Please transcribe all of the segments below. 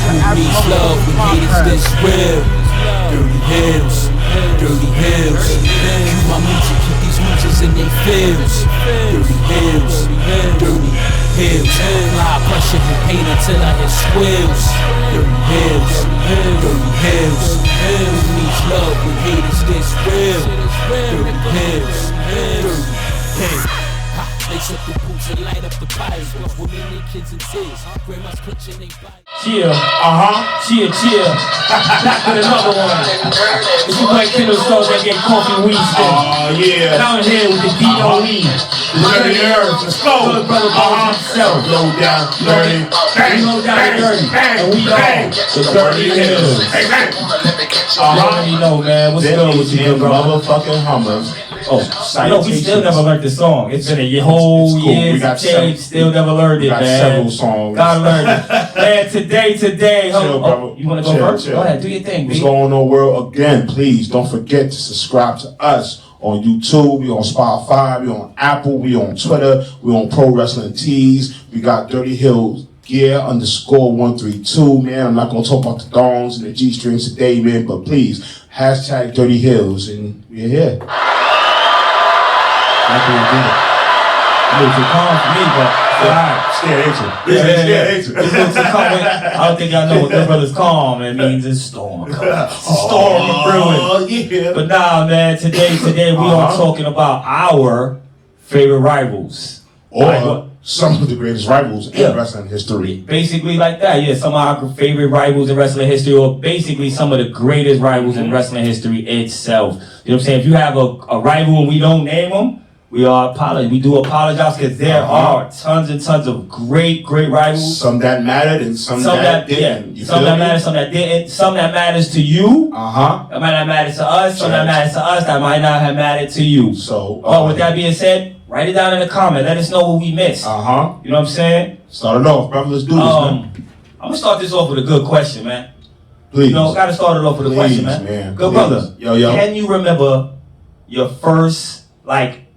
Who needs love when haters this real? DirtyHeelz, DirtyHeelz. Cue my music, keep these losers in they feels. DirtyHeelz, DirtyHeelz. Apply pressure and pain until I hit squeals. DirtyHeelz, DirtyHeelz. Who needs love when haters this real? DirtyHeelz, DirtyHeelz. Lace up the boots and light up the fires. Women and kids in tears. Grandma's clutching they bite. Chill. Chill. Back with another one. It's your boy Kendall Stokes that get coffee weed still. Yeah. Down here with the DOE. DirtyHeelz. Let's go. Good brother Bob himself. Low down, dirty. Bang, Low down bang, dirty. bang, And we bang. all The DirtyHeelz. Hey, man. you already know, man. What's good with you, good brother? Motherfucking Hummers. Oh, no, we still never learned the song. It's been a whole It's cool. year. We got Still never learned it, got man. several songs. Gotta learn it. Man, today. Chill, brother. You wanna go Chill, first? chill. Go ahead, do your thing, What's B. going on, world? Again, please don't forget to subscribe to us on YouTube. We on Spotify. We on Apple. We on Twitter. We on Pro Wrestling Tees. We got DirtyHeelz Gear _132. Man, I'm not gonna talk about the thongs and the G strings today, man. But please hashtag DirtyHeelz, and we're here. That's what we did. A little too calm for me, but it's alright. Scared, ain't you? Yeah. It's a little too calm. I don't think y'all know what good brother's calm. It means it's storm. It's a storm brewing. Oh, yeah. But nah, man, today we are talking about our favorite rivals. Or some of the greatest rivals Yeah. in wrestling history. Basically like that, yeah. Some of our favorite rivals in wrestling history, or basically some of the greatest rivals in wrestling history itself. You know what I'm saying? If you have a rival and we don't name them, we do apologize because there are tons and tons of great rivals. Some that mattered and some that didn't. Yeah. Some that matters, some that didn't. Some that matters to you. That might not matter to us. Some that matters to us that might not have mattered to you. So, but with that being said, write it down in the comment. Let us know what we missed. You know what I'm saying? Start it off, brother. Let's do this, man. I'm gonna start this off with a good question, man. Please. You know, gotta start it off with a question, man. Good brother. Yo. Can you remember your first,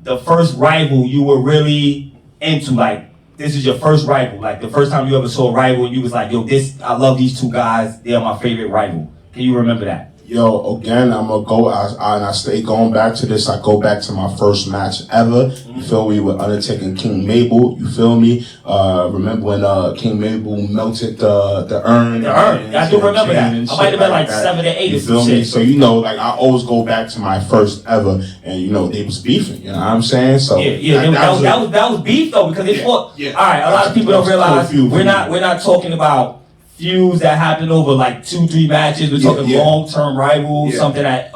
the first rival you were really into? Like, this is your first rival. Like, the first time you ever saw a rival and you was like, yo, I love these two guys. They're my favorite rival. Can you remember that? Yo, again, I'm gonna go, and I stay going back to this. I go back to my first match ever. You feel me? With Undertaker and King Mabel. You feel me? Remember when King Mabel melted the urn? The urn. I do remember that. I might have been like 7 or 8 or some shit. So I always go back to my first ever, and they was beefing. You know what I'm saying? So that was beef though, because they fought. All right, a lot of people don't realize we're not talking about feuds that happened over like 2-3 matches. We're talking long-term rivals, something that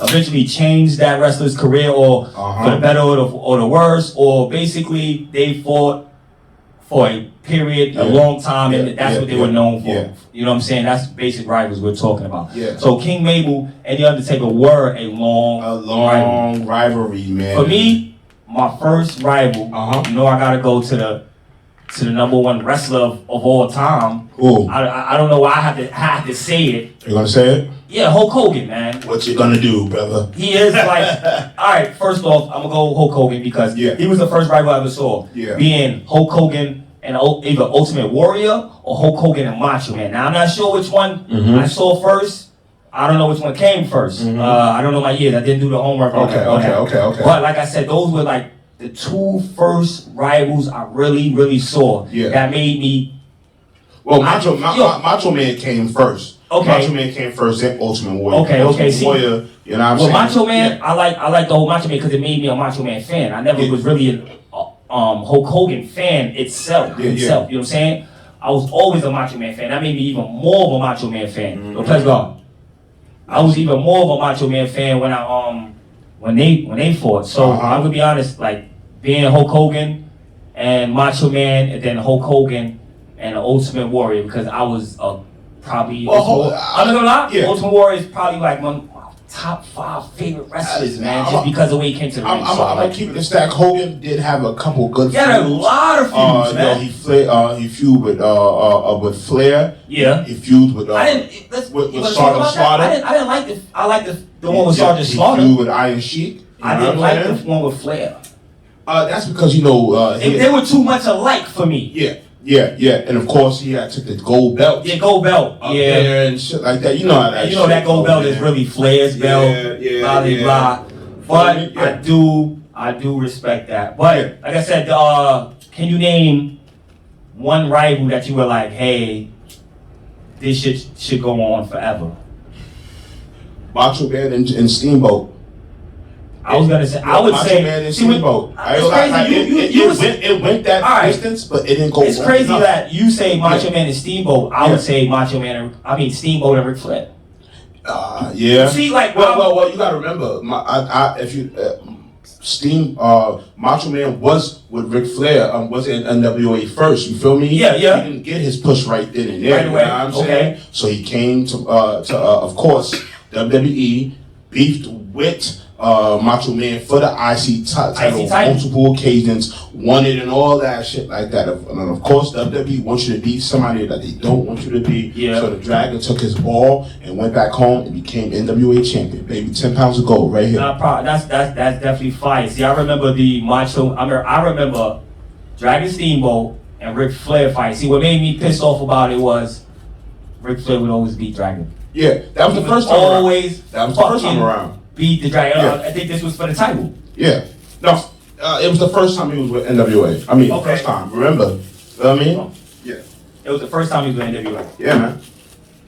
eventually changed that wrestler's career, or for the better or the worse, or basically they fought for a period, a long time, and that's what they were known for. You know what I'm saying? That's basic rivals we're talking about. So King Mabel and The Undertaker were a long rivalry, man. For me, my first rival, I gotta go to the number one wrestler of all time. Ooh. I don't know why I have to say it. You gonna say it? Yeah, Hulk Hogan, man. What you gonna do, brother? He is like, all right, first off, I'm gonna go Hulk Hogan because he was the first rival I ever saw. Being Hulk Hogan and either Ultimate Warrior or Hulk Hogan and Macho Man. Now, I'm not sure which one I saw first. I don't know which one came first. I don't know my years. I didn't do the homework. Okay. But like I said, those were like the two first rivals I really saw that made me. Well, Macho Man came first. Macho Man came first, then Ultimate Warrior. Okay. Warrior, you know what I'm saying? Macho Man, I like the whole Macho Man because it made me a Macho Man fan. I never was really a Hulk Hogan fan itself. You know what I'm saying? I was always a Macho Man fan. That made me even more of a Macho Man fan. Let's go. I was even more of a Macho Man fan when they fought. So I'm gonna be honest, like being Hulk Hogan and Macho Man, and then Hulk Hogan and the Ultimate Warrior, because I was probably I'm not gonna lie, Ultimate Warrior is probably like one of my top 5 favorite wrestlers, man, just because of the way he came to the ring. I'm gonna keep it a stack. Hogan did have a couple good feuds. He had a lot of feuds, man. He feuded with Flair. Yeah. He feuded with Sergeant Slaughter. I didn't like the one with Sergeant Slaughter. He feuded with Iron Sheik. I didn't like the one with Flair. That's because they were too much alike for me. Yeah, and of course he had took the gold belt. Yeah, gold belt. Up there and shit like that. You know how that. And you know that gold belt is really Flair's belt. Blah blah. But I do respect that. But like I said, can you name one rival that you were like, hey, this should go on forever? Macho Man and Steamboat. I was gonna say, I would Macho say, Man and Steamboat. It's crazy. It went that distance, but it didn't go. It's crazy that you say Macho Man and Steamboat. I would say Steamboat and Ric Flair. Yeah. See, like, well, you gotta remember, Macho Man was with Ric Flair, was in NWA first. You feel me? Yeah. He didn't get his push right then and there. Right away. You know what I'm saying? So he came to of course, WWE beefed with Macho Man for the IC title on multiple occasions, won it and all that shit like that. And of course, WWE wants you to be somebody that they don't want you to be. Yeah. So the Dragon took his ball and went back home and became NWA champion. Baby, 10 pounds of gold right here. That's definitely fire. See, I remember I remember Dragon Steamboat and Ric Flair fight. See, what made me pissed off about it was Ric Flair would always beat Dragon. Yeah, that was the first time always around. That was the first time around. Beat the Dragon. Yeah. I think this was for the title. Yeah. No, it was the first time he was with NWA. I mean, first time. Remember? You know what I mean? Yeah. It was the first time he was with NWA. Yeah, man.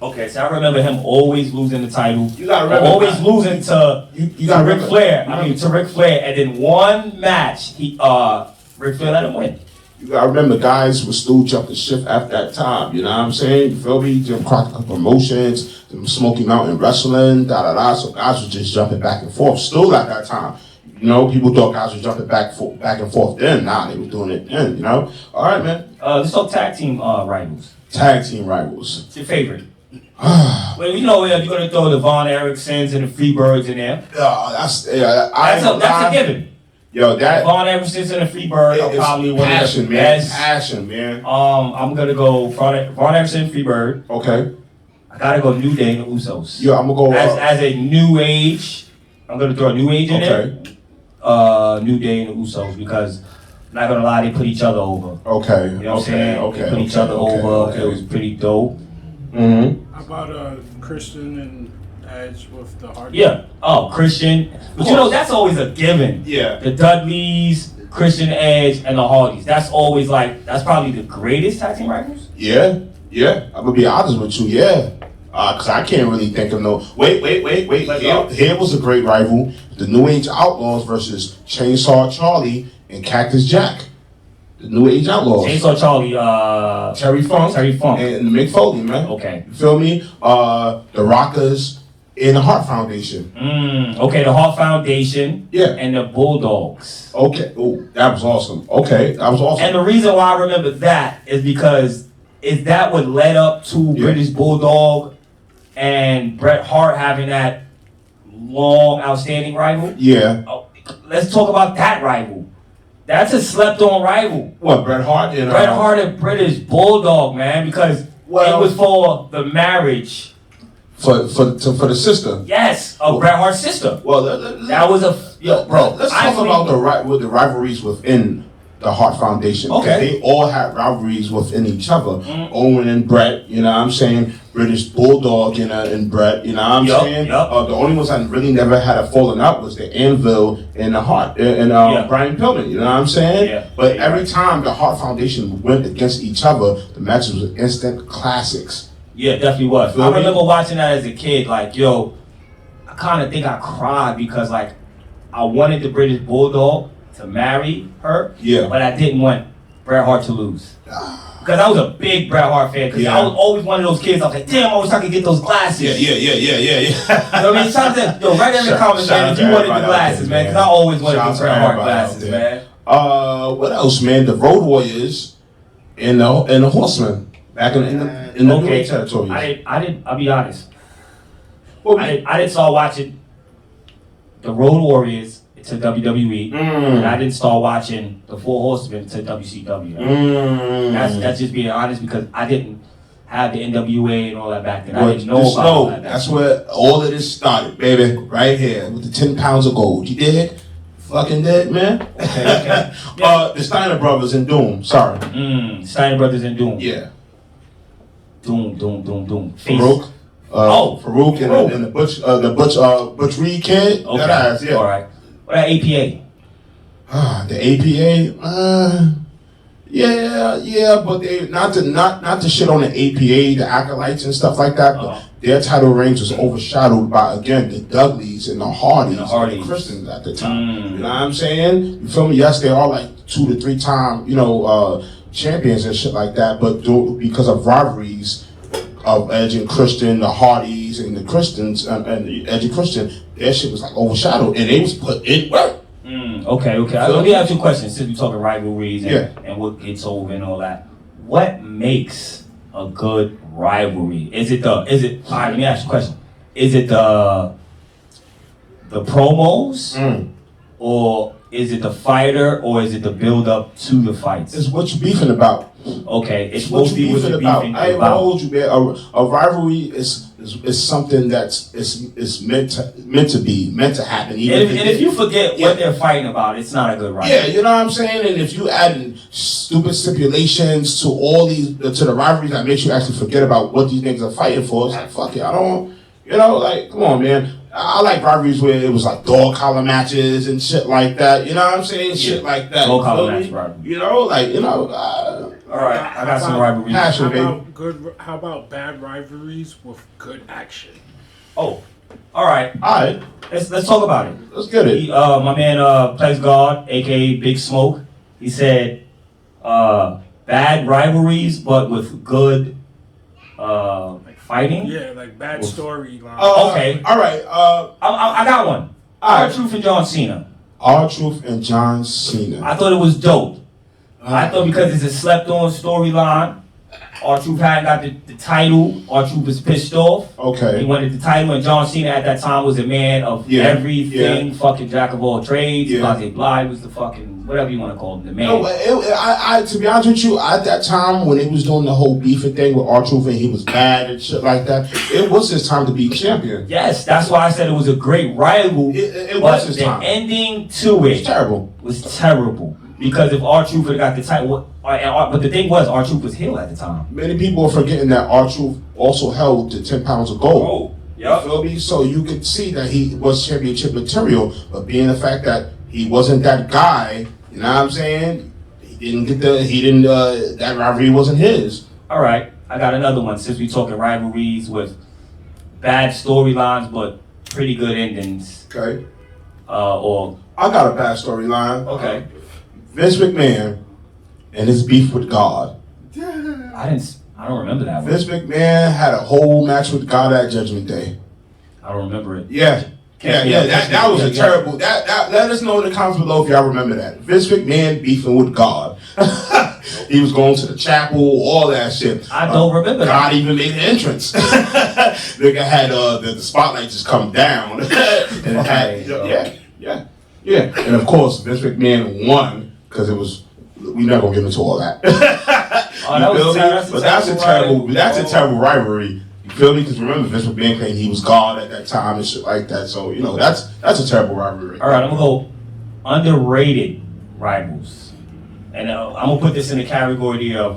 Okay, so I remember him always losing the title. You gotta remember. Always losing to Ric Flair. To Ric Flair. And then one match, Ric Flair let him win. You gotta remember, guys were still jumping ship at that time. You know what I'm saying? You feel me? Jim Crockett Promotions, Smoky Mountain Wrestling, So guys were just jumping back and forth still at that time. You know, people thought guys were jumping back and forth then. Nah, they were doing it then, you know? All right, man. Let's talk tag team rivals. Tag team rivals. What's your favorite? Well, you know, you're going to throw the Von Erichsons and the Freebirds in there. That's a given. Yo, that Von Erichsons and the Freebird are probably one of the best. Passion, man. I'm gonna go Von Erichson, Freebird. Okay. I gotta go New Day and the Usos. Yeah, I'm gonna go as a new age. I'm gonna throw a new age in there. New Day and the Usos because I'm not gonna lie, they put each other over. Okay. You know what I'm saying? They put each other over. It was pretty dope. Mm-hmm. How about Christian and Edge with the Hardys? Yeah. Oh, Christian. But you know, that's always a given. Yeah. The Dudleys, Christian Edge, and the Hardys. That's always that's probably the greatest tag team rivals. Yeah. I'm gonna be honest with you. Yeah. Cause I can't really think of no. Wait. Here was a great rival. The New Age Outlaws versus Chainsaw Charlie and Cactus Jack. The New Age Outlaws. Chainsaw Charlie, Terry Funk. And Mick Foley, man. Okay. You feel me? The Rockers and the Hart Foundation. Okay, the Hart Foundation. Yeah. And the Bulldogs. Okay. Oh, that was awesome. Okay, that was awesome. And the reason why I remember that is because that what led up to British Bulldog and Bret Hart having that long, outstanding rival. Yeah. Let's talk about that rival. That's a slept-on rival. What, Bret Hart and Bret Hart and British Bulldog, man, because it was for the marriage. For the sister. Yes, of Bret Hart's sister. Well, that was bro. Let's talk about the rivalries within the Hart Foundation. Okay. They all had rivalries within each other. Owen and Bret, you know what I'm saying? British Bulldog and Bret, you know what I'm saying? The only ones that really never had a falling out was the Anvil and the Hart and Brian Pillman, you know what I'm saying? Yeah. But every time the Hart Foundation went against each other, the matches were instant classics. Yeah, it definitely was. I remember watching that as a kid, I kind of think I cried because I wanted the British Bulldog to marry her, but I didn't want Bret Hart to lose. Because I was a big Bret Hart fan. Because I was always one of those kids. I was like, damn, I wish I could get those glasses. Yeah. You know what I mean? Write in the comments, man, if you wanted the glasses, man. Because I always wanted the Bret Hart glasses, man. What else, man? The Road Warriors and the Horsemen back in the New Age territories. I'll be honest. I didn't start watching the Road Warriors to WWE, and I didn't start watching the Four Horsemen to WCW. That's just being honest because I didn't have the NWA and all that back then. I didn't know about all that. That's where all of this started, baby. Right here with the 10 pounds of gold. You dig? Fucking dead, man. Okay. The Steiner brothers in Doom. Sorry. Steiner Brothers in Doom. Yeah. Doom. Farouk. Farouk Farouk. and the Butch Reed kid. Okay. That ass, yeah. All right. What about APA? The APA. Yeah, but they not to shit on the APA, the acolytes and stuff like that. But their title range was overshadowed by again the Dudleys and the Hardys and the Christians at the time. You know what I'm saying? You feel me? Yes, they are like 2 to 3 time champions and shit like that. But because of rivalries of Edge and Christian, the Hardys and the Christians and Edge and Christian, their shit was like overshadowed and they was put in work. Okay. Let me ask you a question since we're talking rivalries and what gets over and all that. What makes a good rivalry? All right, let me ask you a question. Is it the promos? Or is it the fighter? Or is it the build up to the fights? It's what you beefing about. Okay, it's what mostly you what you're beefing I ain't about. gonna hold you, man. A rivalry is something that's is meant to happen. And if you forget what they're fighting about, it's not a good rivalry. Yeah, you know what I'm saying. And if you add stupid stipulations to all these to the rivalries that makes you actually forget about what these niggas are fighting for, it's like fuck it. I don't, like come on, man. I like rivalries where it was like dog collar matches and shit like that. You know what I'm saying? Shit like that. Dog collar match rivalry. All right, I got some rivalries. Passion, How about bad rivalries with good action? Oh, all right. Let's talk about it. Let's get it. My man, Plays God, aka Big Smoke. He said, bad rivalries, but with good fighting. Yeah, like bad storyline. Okay. All right. I got one. R-Truth and John Cena. R-Truth and John Cena. I thought it was dope. I thought because it's a slept-on storyline, R-Truth hadn't got the title. R-Truth was pissed off. Okay. He wanted the title, and John Cena at that time was a man of everything, fucking jack of all trades. Blase Bly was the fucking, whatever you want to call him, the man. No, to be honest with you, at that time when he was doing the whole beefing thing with R-Truth and he was bad and shit like that, it was his time to be champion. Yes, that's why I said it was a great rival. It was his time. The ending to it was terrible. Because if R-Truth would have got the title, but the thing was, R-Truth was heel at the time. Many people are forgetting that R-Truth also held the 10 pounds of gold. Yep. You feel me? So you could see that he was championship material, but being the fact that he wasn't that guy, you know what I'm saying? That rivalry wasn't his. All right, I got another one since we talking rivalries with bad storylines, but pretty good endings. Okay. I got a bad storyline. Okay. Vince McMahon and his beef with God. I don't remember that one. Vince McMahon had a whole match with God at Judgment Day. I don't remember it. Yeah. That was a terrible. That let us know in the comments below if y'all remember that. Vince McMahon beefing with God. He was going to the chapel, all that shit. I don't remember that. God even made an entrance. Nigga had the spotlight just come down. And of course Vince McMahon won because it was. We're not gonna get into all that. That's a terrible rivalry. You feel me? Because remember, Vince McMahon claimed he was God at that time and shit like that. So that's a terrible rivalry. All right, I'm gonna go underrated rivals, and I'm gonna put this in the category of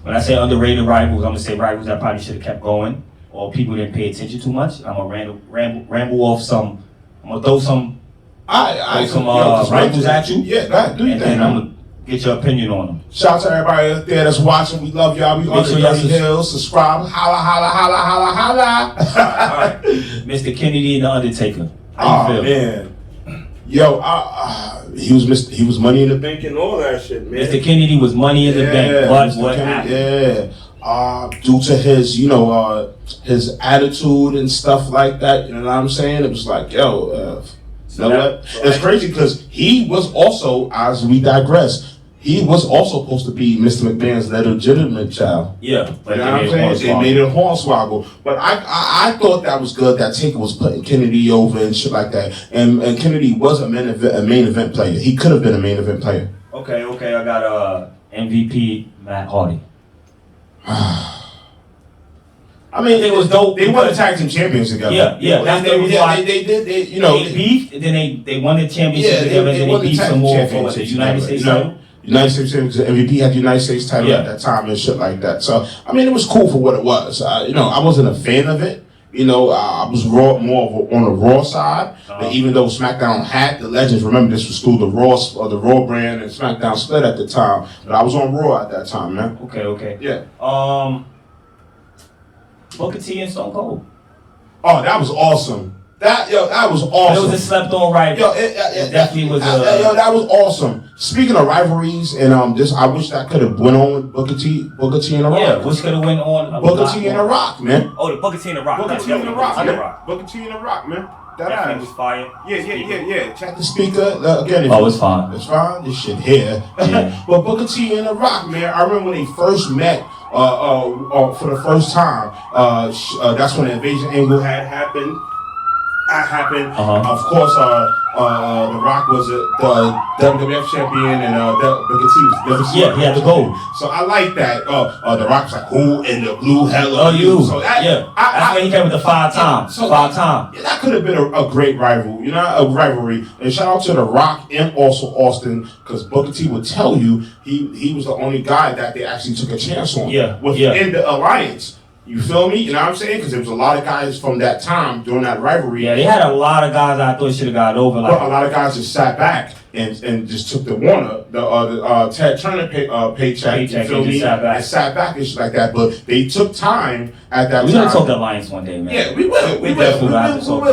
when I say underrated rivals, I'm gonna say rivals that probably should have kept going or people didn't pay attention too much. I'm gonna ramble off some. I'm gonna throw some. Rivals at you. Yeah, go ahead, do your and thing. then I'm gonna get your opinion on them. Shout out to everybody out there that's watching. We love y'all. We on the DirtyHeelz. Subscribe. Holla, holla, holla, holla, holla. All right. Mr. Kennedy and the Undertaker. How you feel? Man. Yo, he was Money in the Bank and all that shit, man. Mr. Kennedy was Money in the Bank, but what happened? Due to his, his attitude and stuff like that, you know what I'm saying? It was like, it's crazy because he was also, as we digress, he was also supposed to be Mr. McMahon's legitimate child. Yeah, but they made it a hornswoggle. But I thought that was good that Taker was putting Kennedy over and shit like that. And Kennedy was a main event player. He could have been a main event player. Okay, I got MVP Matt Hardy. I mean, it was dope. They won the tag team champions together. Yeah. That's the reason why they did. You know, they beefed, and then they won the championship together, and then they beefed some more for the United States title. United States MVP had the United States title at that time and shit like that. So I mean, it was cool for what it was. You know, I wasn't a fan of it. You know, I was more on the Raw side. But even though SmackDown had the legends, remember this was through the Raw brand, and SmackDown split at the time. But I was on Raw at that time, man. Okay. Yeah. Booker T and Stone Cold. Oh, that was awesome. That was awesome. It was a slept-on rivalry. It definitely was. That was awesome. Speaking of rivalries, and I wish that could have went on with Booker T and The Rock. Yeah, which could have went on. Booker T and The Rock, man. Oh, the Booker T and The Rock. Booker T and The Rock. Booker T and The Rock, man. That was fire. Yeah. Check the speaker again. It's fine. It's fine. This shit here. Yeah. But Booker T and The Rock, man. I remember when they first met. For the first time, that's when the invasion angle had happened. Of course, The Rock was the WWF champion, and Booker T was he had the gold. So I like that. The Rock was like, "Who in the blue hell are you?" So that's when he came with the 5 times. So 5 times. Yeah, that could have been a great rival, a rivalry. And shout out to The Rock and also Austin, because Booker T would tell you he was the only guy that they actually took a chance on. Within the alliance. You feel me? You know what I'm saying? Because there was a lot of guys from that time during that rivalry. Yeah, they had a lot of guys I thought should have got over. But a lot of guys just sat back and just took the Ted Turner paycheck. You feel me? And sat back and shit like that. But they took time at that time. We're going to talk the Alliance one day, man. Yeah, we will. We will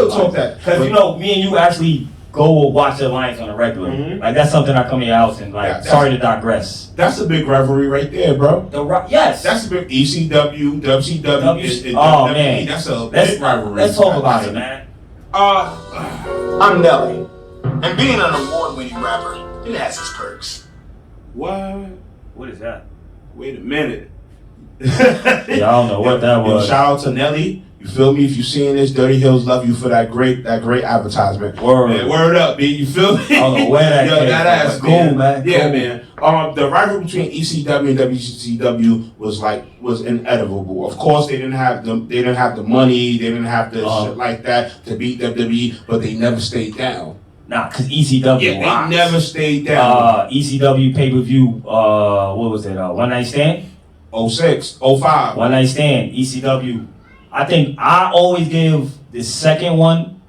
talk that. Because, me and you actually go watch the Alliance on a regular. Mm-hmm. Like, that's something I come to your house and, sorry to digress. That's a big rivalry right there, bro. Yes. That's a big ECW, WCW. Oh, man. That's a big rivalry. Let's talk about it, man. I'm Nelly. And being an award-winning rapper, it has its perks. What? What is that? Wait a minute. I don't know what that was. Shout out to Nelly. You feel me? If you seeing this, DirtyHeelz love you for that great advertisement. Word. Man, word up, B. You feel me? I don't know where that came that ass, from. Cool, man. Yeah, man. The rivalry between ECW and WCW was inevitable. Of course, they didn't have the money, they didn't have the shit like that to beat WWE, but they never stayed down. Nah, because ECW rocks. They never stayed down. ECW pay-per-view, what was it, One Night Stand? 06, 05. One Night Stand, ECW. I think I always give the second one.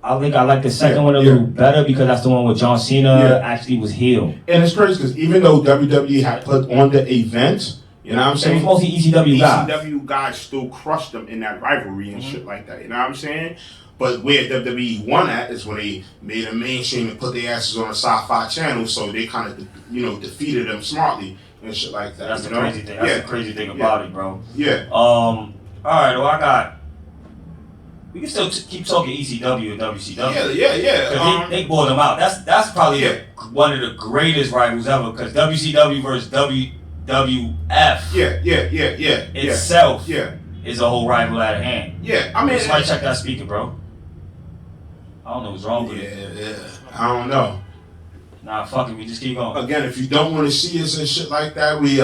I think I like the second one a little better because that's the one where John Cena actually was heel. And it's crazy because even though WWE had put on the event, you know what I'm saying? It was mostly ECW guys. ECW guys still crushed them in that rivalry and shit like that. You know what I'm saying? But where WWE won at is when they made a mainstream and put their asses on a sci-fi channel, so they kind of, defeated them smartly and shit like that. That's the crazy thing. That's the crazy thing about it, bro. Yeah. All right. Well, we can still keep talking ECW and WCW. Yeah. Because they bought them out. That's probably one of the greatest rivals ever. Because WCW versus WWF. Itself. Is a whole rival at hand. Yeah. I mean, somebody check that speaker, bro. I don't know what's wrong with it. Yeah. I don't know. Nah, fuck it. We just keep going. Again, if you don't want to see us and shit like that, we're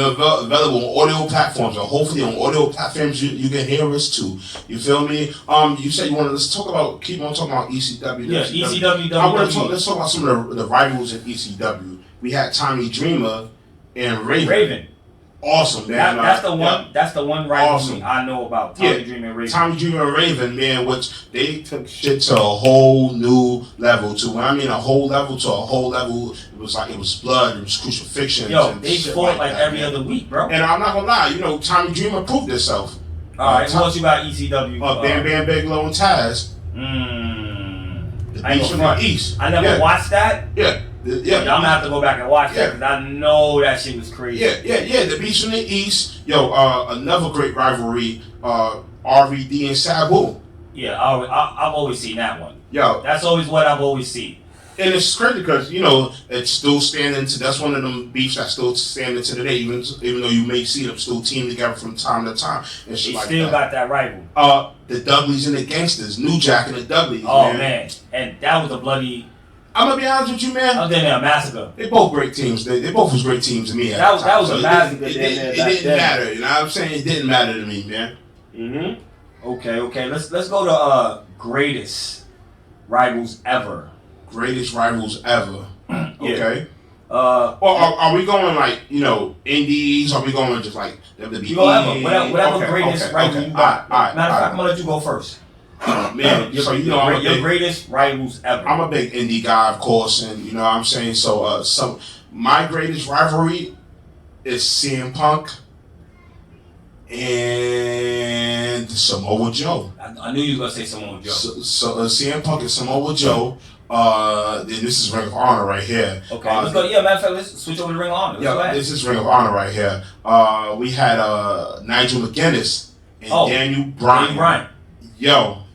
available on audio platforms, and hopefully on audio platforms you can hear us too. You feel me? You said you want to keep on talking about ECW. Yeah, ECW. Let's talk about some of the rivals in ECW. We had Tommy Dreamer and Raven. Awesome, man. That's the one rivalry I know about. Tommy Dreamer and Raven. Tommy Dreamer and Raven, man, which they took shit to a whole new level. When I mean a whole level, it was blood, it was crucifixions. Yo, they fought like every other week, bro. And I'm not gonna lie, Tommy Dreamer proved himself. All right, what else you got ECW? Bam Bam Bigelow and Taz. The Beast from the East. I never watched that. Yeah. I'm gonna have to go back and watch that because I know that shit was crazy. Yeah. The Beast from the East. Another great rivalry. RVD and Sabu. Yeah, I've always seen that one. Yo, that's always what I've always seen. And it's crazy because it's still standing to. That's one of them beefs that's still standing to today. Even though you may see them still team together from time to time and shit like that. Still got that rival. The Dudleys and the Gangsters, New Jack and the Dudleys. Oh man, and that was a bloody. I'm gonna be honest with you, man. I was in there a massacre. They both great teams. They both was great teams to me. That was a massacre. It didn't matter. You know what I'm saying? It didn't matter to me, man. Okay. Let's go to greatest rivals ever. Greatest rivals ever. Okay. Or are we going like, indies? Are we going just like WWE? You go whatever greatest rival you got. All right. Matter of fact, I'm gonna let you go first. Man, so your greatest rivals ever. I'm a big indie guy, of course, and you know what I'm saying. So, my greatest rivalry is CM Punk and Samoa Joe. I knew you were gonna say Samoa Joe. So CM Punk and Samoa Joe. Then this is Ring of Honor right here. Okay, let's go. Yeah, matter of fact, let's switch over to Ring of Honor. This is Ring of Honor right here. We had Nigel McGuinness and Daniel Bryan.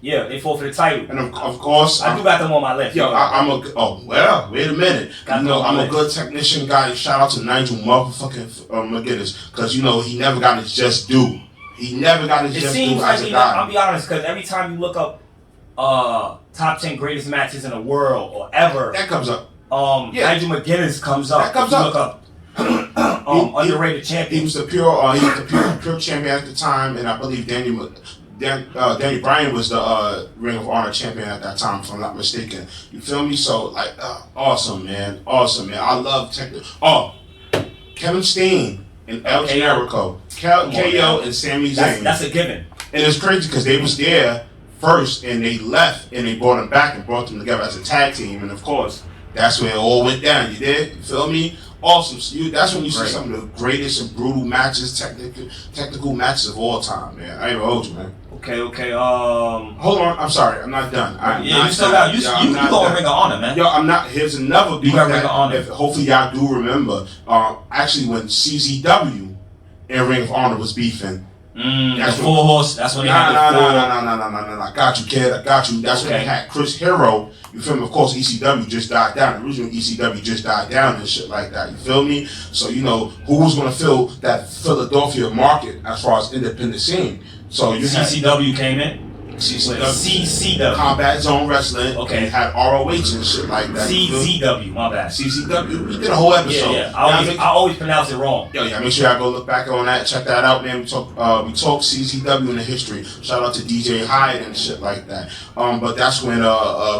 Yeah, they fought for the title. And of course, I do got them on my list. Wait a minute. I'm a good technician guy. Shout out to Nigel motherfucking McGuinness, because he never got his just due. He never got his just due as a guy. I'll be honest, because every time you look up top 10 greatest matches in the world or ever, that comes up. Nigel McGuinness comes up. That comes up. Look up underrated champion. He was the pure champion at the time, and I believe Danny Bryan was the Ring of Honor champion at that time, if I'm not mistaken. You feel me? So, awesome, man. I love Kevin Steen and El Generico. KO and Sami Zayn. That's a given. And it's crazy because they was there first, and they left, and they brought them back and brought them together as a tag team. And, of course, that's where it all went down. You did? You feel me? Awesome. So that's when you see some of the greatest and brutal matches, technical matches of all time, man. I ain't gonna hold you, man. Okay. Hold on. I'm sorry. I'm not done. You still got you going Ring of Honor, man. Yo, I'm not. Here's another beat Ring of Honor. Hopefully y'all do remember. Actually, when CZW and Ring of Honor was beefing. That's Full Horse. That's when they had the No. I got you, kid. I got you. That's when they had Chris Hero. You feel me? Of course, ECW just died down. The original ECW just died down and shit like that. You feel me? So, who was going to fill that Philadelphia market as far as independent scene? So you CCW came in. CCW. Combat Zone Wrestling. Okay. You had ROH and shit like that. CZW, my bad. CZW. We did a whole episode. Yeah. I always pronounce it wrong. Make sure y'all go look back on that. Check that out, man. We talk CZW in the history. Shout out to DJ Hyde and shit like that. But that's when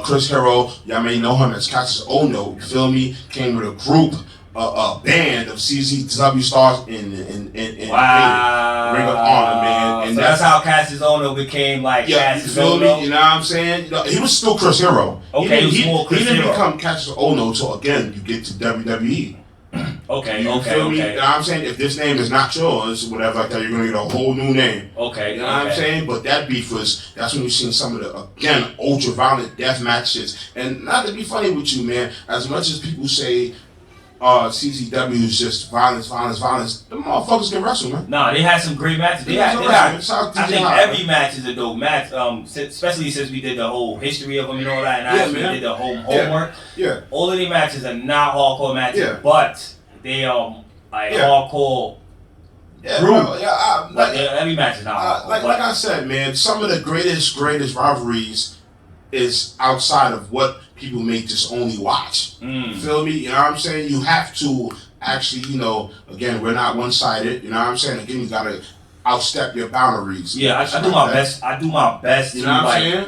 Chris Hero, y'all may know him as Cassius Ohno, you feel me, came with a group. A band of CZW stars in Ring of Honor, man. And so that's how Cassius Ohno became Cassius you feel Ohno. me? You know what I'm saying? He was still Chris Hero. Okay, he didn't Hero. become Cassius Ohno until again you get to WWE. Okay. You know what I'm saying? If this name is not yours, whatever like that, you're gonna get a whole new name. Okay. You know what I'm saying? But that beef that's when you seen some of the ultra violent death matches. And not to be funny with you, man, as much as people say CZW is just violence. The motherfuckers can wrestle, man. Nah, they had some great matches. I think every match is a dope match. Especially since we did the whole history of them and all that, and actually did the whole homework. Yeah. All of the matches are not hardcore matches, but they hardcore. Every match is not hardcore. Like I said, man, some of the greatest rivalries is outside of what people may just only watch. You feel me? You know what I'm saying? You have to actually, again, we're not one-sided. You know what I'm saying? Again, you gotta outstep your boundaries. Yeah, I do my best. I do my best. You know what I'm saying?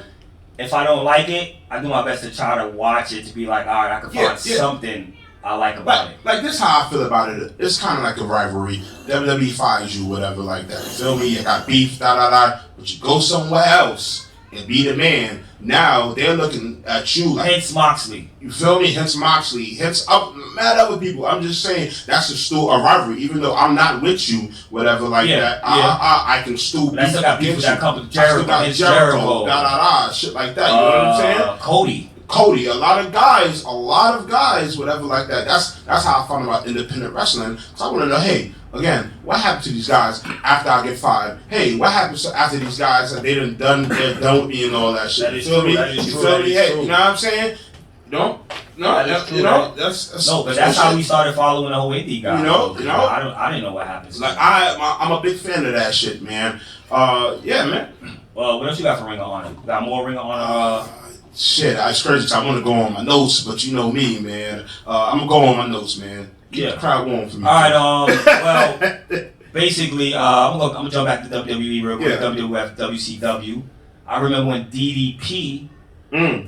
If I don't like it, I do my best to try to watch it to be like, all right, I can find something I like about it. Like this, how I feel about it. It's kind of like a rivalry. WWE fires you, whatever, like that. You feel me? You got beef, but you go somewhere else and be the man. Now they're looking at you like hence Moxley. You feel me? Hence Moxley. Hence mad other people. I'm just saying that's still a rivalry. Even though I'm not with you, whatever like that. I can still be. I still got people that come to Jericho. Shit like that. You know what I'm saying? Cody, a lot of guys, whatever like that. That's how I found about independent wrestling. So I want to know, hey, again, what happened to these guys after I get fired? Hey, what happens after these guys that they're done with me and all that shit? You feel me? Hey, you know what I'm saying? That's how we started following the whole indie guy. I didn't know what happened. Like I'm a big fan of that shit, man. Man. Well, what else you got for Ring of Honor? Got more Ring of Honor? Shit, it's crazy 'cause I want to go on my notes, but you know me, man. I'm gonna go on my notes, man. Keep the crowd warm for me. All right. Well, basically, I'm gonna jump back to WWE real quick. Yeah. WWF, WCW. I remember when DDP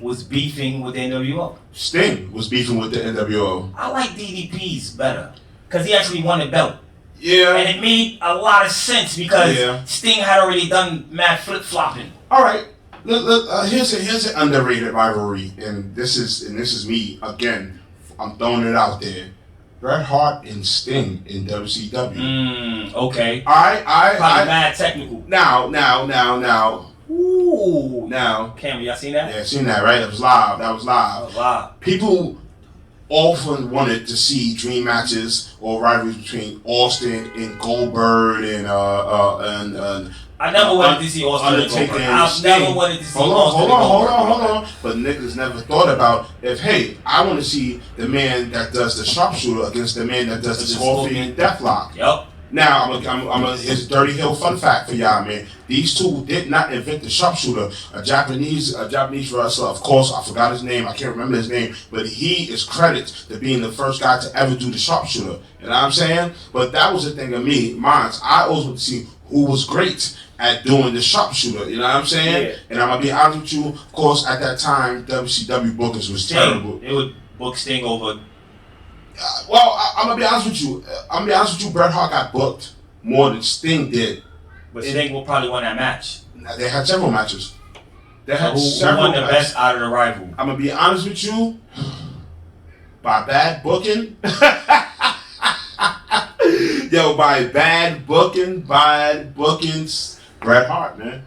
was beefing with the NWO. Sting was beefing with the NWO. I like DDP's better because he actually won the belt. Yeah. And it made a lot of sense because Sting had already done mad flip-flopping. All right. Look, here's an underrated rivalry, and this is me again. I'm throwing it out there. Bret Hart and Sting in WCW. Okay. I mad technical. Now. Ooh. Now. Cameron, y'all seen that? Yeah, seen that, right? That was live. People often wanted to see dream matches or rivalries between Austin and Goldberg and I never wanted to see Austin and Goldberg. I never wanted to see Austin and Goldberg. Hold on. But niggas never thought about I want to see the man that does the sharpshooter against the man that does the Scorpion Deathlock. Yep. Now, here's a DirtyHeelz fun fact for y'all, man. These two did not invent the sharpshooter. A Japanese wrestler, of course, I forgot his name. I can't remember his name, but he is credited to being the first guy to ever do the sharpshooter. You know what I'm saying? But that was the thing of me. I always wanted to see who was great at doing the sharpshooter. You know what I'm saying? Yeah. And I'm gonna be honest with you. Of course, at that time, WCW bookings was terrible. It would book Sting over. I'm gonna be honest with you. Bret Hart got booked more than Sting did. But Sting will probably win that match. They had several matches. Who won the best out of the rival? I'm gonna be honest with you. By bad booking. By bad bookings, Bret Hart, man.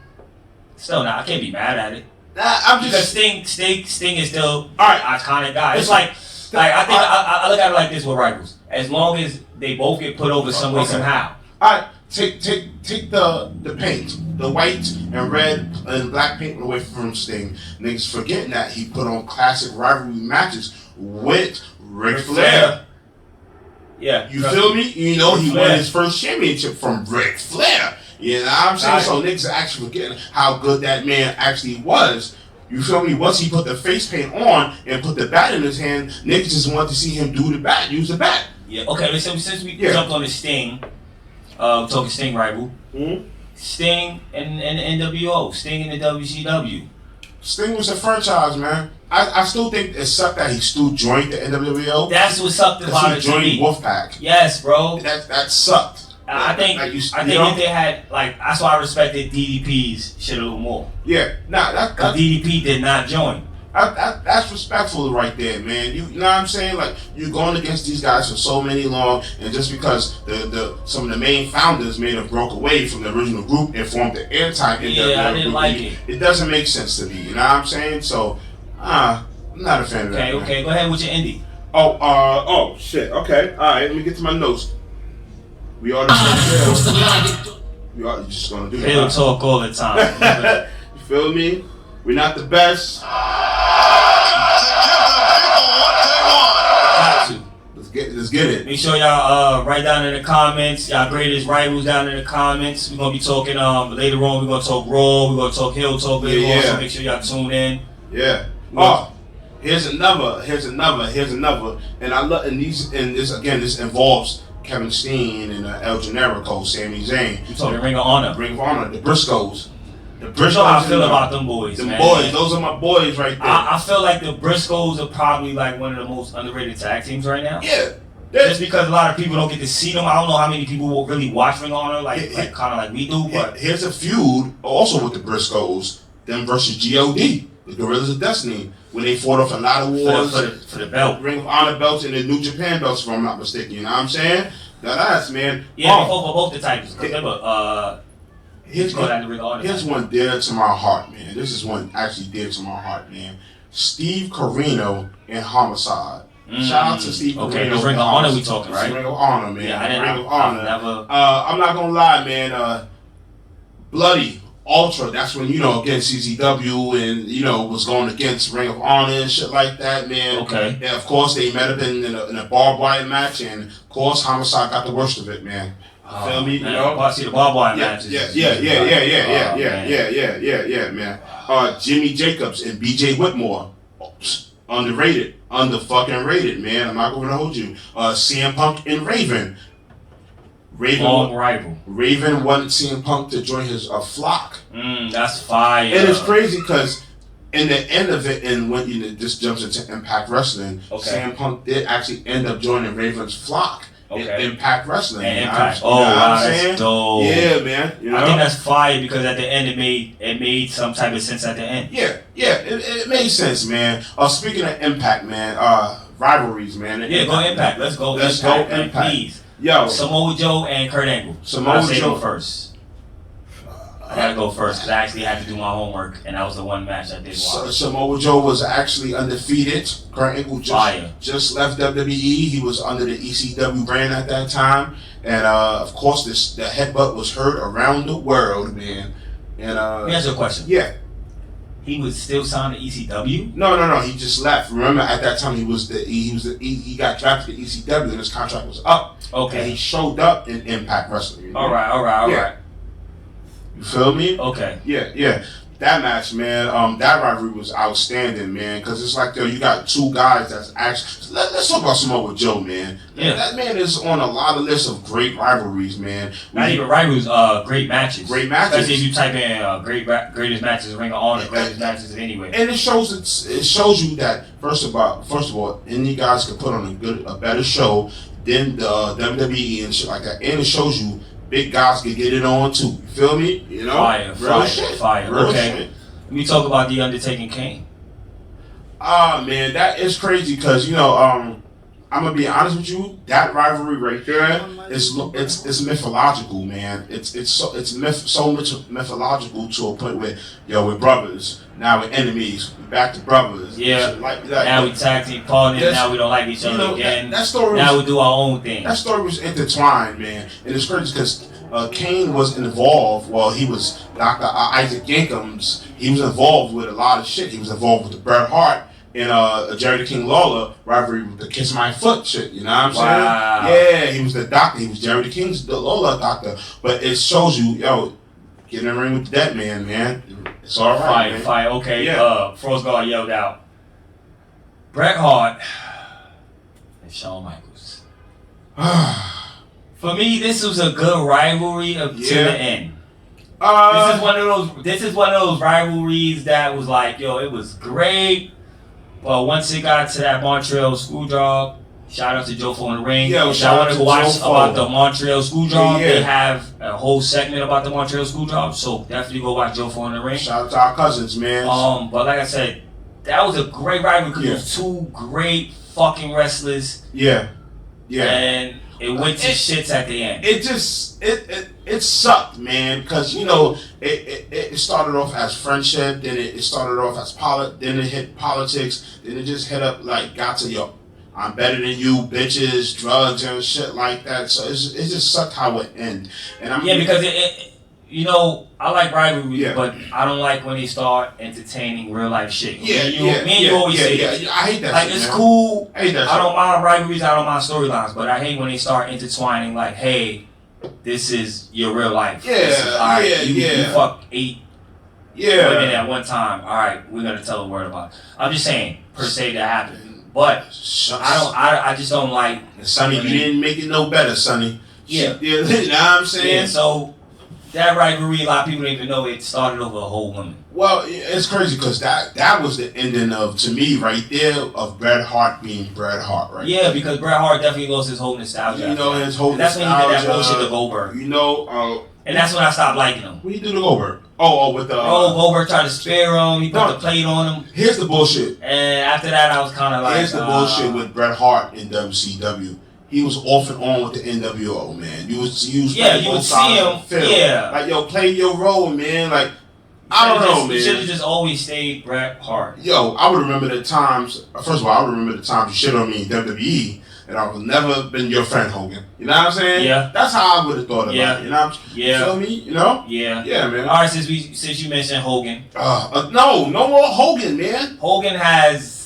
Still, I can't be mad at it. I'm Because just Sting is still all right. Iconic guy. It's like I think I look at it like this with rivals. As long as they both get put over some way somehow. All right, take the paint, the white and red and black paint away from Sting. Niggas forgetting that he put on classic rivalry matches with Ric Flair. Yeah. You feel me? You know, he won his first championship from Ric Flair. You know what I'm saying? So niggas are actually forgetting how good that man actually was. You feel me? Once he put the face paint on and put the bat in his hand, niggas just want to see him do the bat, use the bat. Yeah, okay, since we jumped on the Sting, talking Sting rival, Sting and the NWO, Sting and the WCW. Sting was a franchise, man. I still think it sucked that he still joined the NWO. That's what sucked about it to me. He joined Wolfpack. Yes, bro. That sucked. I think if they had, that's why I respected DDP's shit a little more. Yeah, that DDP did not join. That's respectful right there, man. You know what I'm saying? Like, you're going against these guys for so many long, and just because some of the main founders may have broke away from the original group and formed the anti-NWO group, I didn't like it. It doesn't make sense to me. You know what I'm saying? So, I'm not a fan of that. Okay, go ahead with your indie. Oh, shit. Okay, all right. Let me get to my notes. We are the We are just gonna do that. He'll talk all the time. You feel me? We're not the best. Let's get it. Make sure y'all write down in the comments y'all greatest rivals down in the comments. We're gonna be talking later on. We're gonna talk Raw. We're gonna talk Heelz talk later on. So make sure y'all tune in. Yeah. Oh, here's another. And I love this involves Kevin Steen and El Generico, Sami Zayn. We talking Ring of Honor. The Briscoes. You know how I feel about them boys, man. Boys, those are my boys right there. I feel like the Briscoes are probably like one of the most underrated tag teams right now. Yeah. Just because a lot of people don't get to see them. I don't know how many people will really watch Ring of Honor, kind of like we do. But here's a feud also with the Briscoes, them versus G.O.D., the Gorillas of Destiny, when they fought off a lot of wars for the belt, Ring of Honor belts and the New Japan belts, if I'm not mistaken. You know what I'm saying? Now that's, man. Yeah, for both the titles. Here's one dear to my heart, man. This is one actually dear to my heart, man. Steve Corino and Homicide. Shout out to Steve Corino. Okay, Ring of Honor we talking, right? Ring of Honor, man. Yeah, Ring of Honor. Never. I'm not gonna lie, man. Bloody Ultra. That's when against CZW and was going against Ring of Honor and shit like that, man. Okay. And of course they met up in a barbed wire match, and of course Homicide got the worst of it, man. Feel me? You Man, know? I see the barbed wire matches. Yeah, man. Jimmy Jacobs and BJ Whitmore. Underrated. Under-fucking rated, man. I'm not going to hold you. CM Punk and Raven. Long rival. Raven wanted CM Punk to join his flock. That's fire. And it's crazy because in the end of it, and when this jumps into Impact Wrestling, CM Punk did actually end up joining Raven's flock. In Impact Wrestling. Impact. That's dope. Yeah, man. You know? I think that's fire because at the end it made some type of sense at the end. Yeah, it made sense, man. Speaking of Impact, man, rivalries, man. Yeah, go Impact. Let's go Impact, man, please. Yo, Samoa Joe and Kurt Angle. Samoa Joe go first. I gotta go first because I actually had to do my homework, and that was the one match I did watch. Samoa Joe was actually undefeated. Kurt Angle just left WWE. He was under the ECW brand at that time, and of course, the headbutt was heard around the world, man. And let me ask you a question. Yeah. He was still signed to ECW? No. He just left. Remember, at that time, he got drafted to ECW, and his contract was up. Okay. And he showed up in Impact Wrestling. You know? All right. You feel me? Okay. Yeah. That match, man, that rivalry was outstanding, man, because it's like, yo, you got two guys that's actually... Let's talk about Samoa Joe, man. Yeah. That man is on a lot of lists of great rivalries, man. Not even rivalries, great matches. Great matches. Especially if you type in greatest matches, Ring of Honor, greatest matches anyway. And it shows you that, first of all, any guys can put on a better show than the WWE and shit like that. And it shows you big guys can get it on too. You feel me? You know? Fire. Real Okay. shit. Let me talk about The Undertaker and Kane. Man, that is crazy because, you know, I'm gonna be honest with you, that rivalry right there it's mythological, man. It's so much mythological to a point where, yo, we're brothers. Now we're enemies. We're back to brothers. Yeah. Now we tag team partners. Now we don't like each other again. That story now we do our own thing. That story was intertwined, man. And it's crazy because Kane was involved. Well, he was Dr. Isaac Yankum's. He was involved with a lot of shit. He was involved with the Bret Hart and Jerry the King Lawler rivalry with the Kiss My Foot shit. You know what I'm saying? Yeah, he was the doctor. He was Jerry the King's Lawler doctor. But it shows you, yo, get in the ring with the dead man. It's all right, man. Fire. Okay. Yeah. Froze Guard yelled out, Bret Hart and Shawn Michaels. For me, this was a good rivalry to the end. This is one of those rivalries that was like, yo, it was great, but once it got to that Montreal Screwjob, shout out to Joe Fo in the ring. Yeah, if y'all want to go watch about the Montreal Screwjob, they have a whole segment about the Montreal Screwjob, so definitely go watch Joe Fo in the ring. Shout out to our cousins, man. But like I said, that was a great rivalry because it was two great fucking wrestlers. Yeah. And it went to shits at the end. It sucked, man, because, you know, it started off as friendship, then it started off as then it hit politics, then it just hit up, like, got to, yo, I'm better than you, bitches, drugs, and shit like that. So it just sucked how it ended. And because you know, I like rivalries, but I don't like when they start entertaining real life shit. Me and you always say this. I hate that. Like, shit, it's man. cool. I hate that. I don't mind rivalries. I don't mind storylines, but I hate when they start intertwining. Like, hey, this is your real life. You fuck 8 women at one time. All right, we're gonna tell a word about it. I'm just saying, per se, that happened, but I just don't like. Sonny, you didn't make it no better, Sonny. You know what I'm saying? Yeah, so that rivalry, a lot of people don't even know it started over a whole woman. Well, it's crazy because that was the ending of, to me, right there, of Bret Hart being Bret Hart, right? Yeah, because Bret Hart definitely lost his whole nostalgia. You know, his whole nostalgia. That's when he did that bullshit to Goldberg. You know, and that's when I stopped liking him. What did he do to Goldberg? With the... Goldberg tried to spare him. He put the plate on him. Here's the bullshit. And after that, I was kind of like... Here's the bullshit with Bret Hart in WCW. He was off and on with the NWO, man. You would see him. Yeah. Like, yo, play your role, man. Like, I don't know, man. You should have just always stayed Bret Hart. Yo, I would remember the times. First of all, I would remember the times you shit on me in WWE, and I would never been your friend, Hogan. You know what I'm saying? Yeah. That's how I would have thought about it. You know what I'm saying? Yeah. You feel me? You know? Yeah. Yeah, man. All right, since you mentioned Hogan. No more Hogan, man. Hogan has...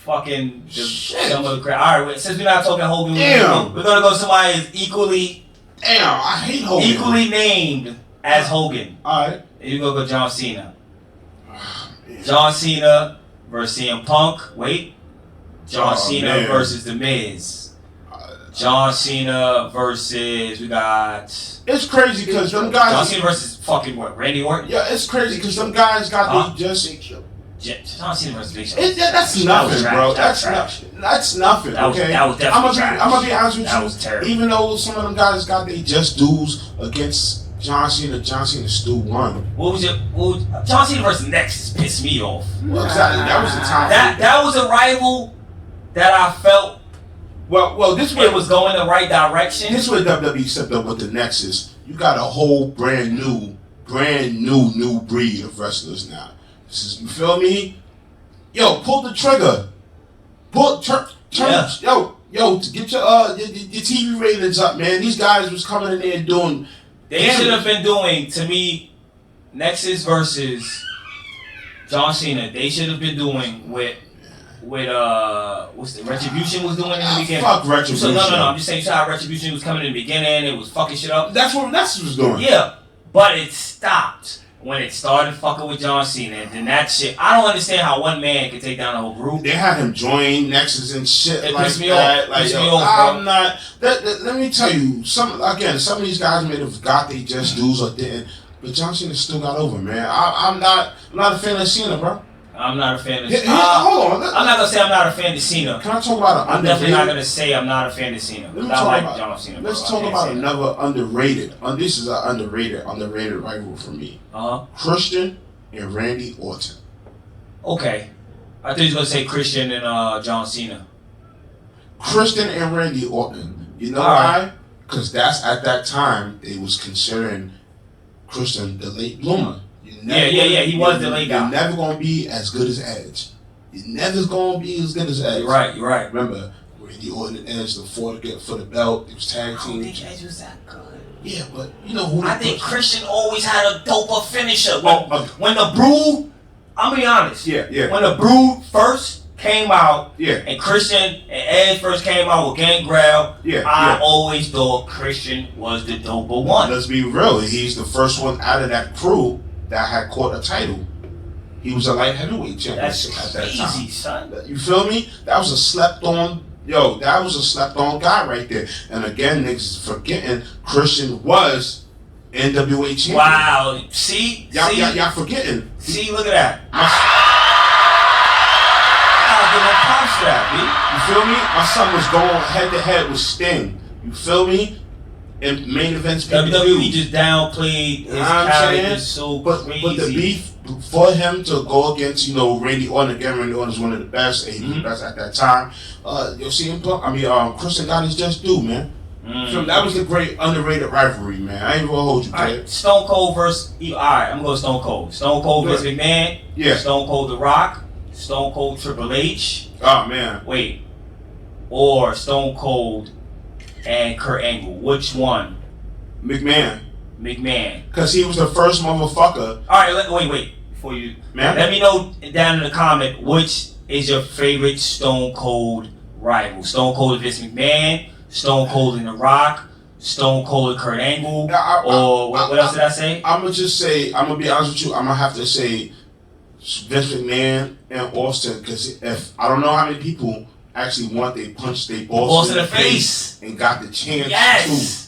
Fucking some of the crap. All right, since we're not talking Hogan, Damn. we're gonna go to somebody who's equally Damn, I hate Hogan. Equally named as Hogan. Alright. You go John Cena. John Cena versus CM Punk. Wait. John Cena versus The Miz. John Cena versus, we got... It's crazy because them guys... John Cena versus fucking what, Randy Orton? Yeah, it's crazy because them guys got they just... John Cena versus Big Show. That's nothing, bro. That's nothing, okay? That was definitely I'm gonna be honest with you. That was terrible. Even though some of them guys got they just dues against John Cena still won. John Cena versus Nexus pissed me off. Well, exactly. That was the time. That was a rival that I felt well, this way it was going the right direction. This way WWE stepped up with the Nexus. You got a whole brand new breed of wrestlers now. This is, you feel me? Yo, pull the trigger. Turn. Yo, to get your TV ratings up, man. These guys was coming in there doing. They should have been doing, to me, Nexus versus John Cena. They should have been doing with what's the Retribution was doing in the beginning. Fuck Retribution. So, no. I'm just saying, how Retribution was coming in the beginning. It was fucking shit up. That's what Nexus was doing. Yeah, but it stopped when it started fucking with John Cena. And then that shit, I don't understand how one man could take down the whole group. They had him join Nexus and shit it like pissed me that. Off. Like, pissed yo, me off, I'm not. Let me tell you, some of these guys may have got they just dues or didn't, but John Cena still got over, man. I'm not a fan of Cena, bro. I'm not a fan of Cena. Hold on. I'm not gonna say I'm not a fan of Cena. Can I talk about I'm definitely not gonna say I'm not a fan of Cena. I like John Cena. Let's talk about another underrated. This is an underrated rival for me. Christian and Randy Orton. Okay. I thought you was gonna say Christian and John Cena. Christian and Randy Orton. You know why? Because that's at that time they was considering Christian the late bloomer. He was the late guy. You're never gonna be as good as Edge. You're never gonna be as good as Edge. You're right. Remember, Randy Orton and Edge fought for the belt. It was tag team. I don't think Edge was that good. Yeah, but you know who? I think Christian always had a doper finisher. When the Brood, I'll be honest. Yeah. When the Brood first came out, yeah, and Christian and Edge first came out with Gangrel, I always thought Christian was the doper one. Let's be real. He's the first one out of that crew that had caught a title. He was a light heavyweight champion at that time. Son. You feel me? That was a slept on guy right there. And again, niggas is forgetting Christian was NWA champion. Wow. See? Y'all forgetting. See, look at that. You feel me? My son was going head to head with Sting. You feel me? In main events, WWE just downplayed his character so crazy. But the beef for him to go against, Randy Orton again. Randy Orton is one of the best, and he was the best at that time. You'll see him. Christian got his just due, man. So that was a great underrated rivalry, man. I ain't gonna hold you, kid. Stone Cold versus alright, I'm going Stone Cold. Stone Cold versus McMahon. Yeah. Stone Cold The Rock. Stone Cold Triple H. Oh man. Wait. Or Stone Cold and Kurt Angle. Which one? McMahon. Because he was the first motherfucker. Alright, wait. Before you let me know down in the comment which is your favorite Stone Cold rival. Stone Cold versus McMahon, Stone Cold and The Rock, Stone Cold and Kurt Angle, or what else did I say? I'm gonna be honest with you, I'm gonna have to say Vince McMahon and Austin, because if I don't know how many people actually punched their boss in the face and got the chance to.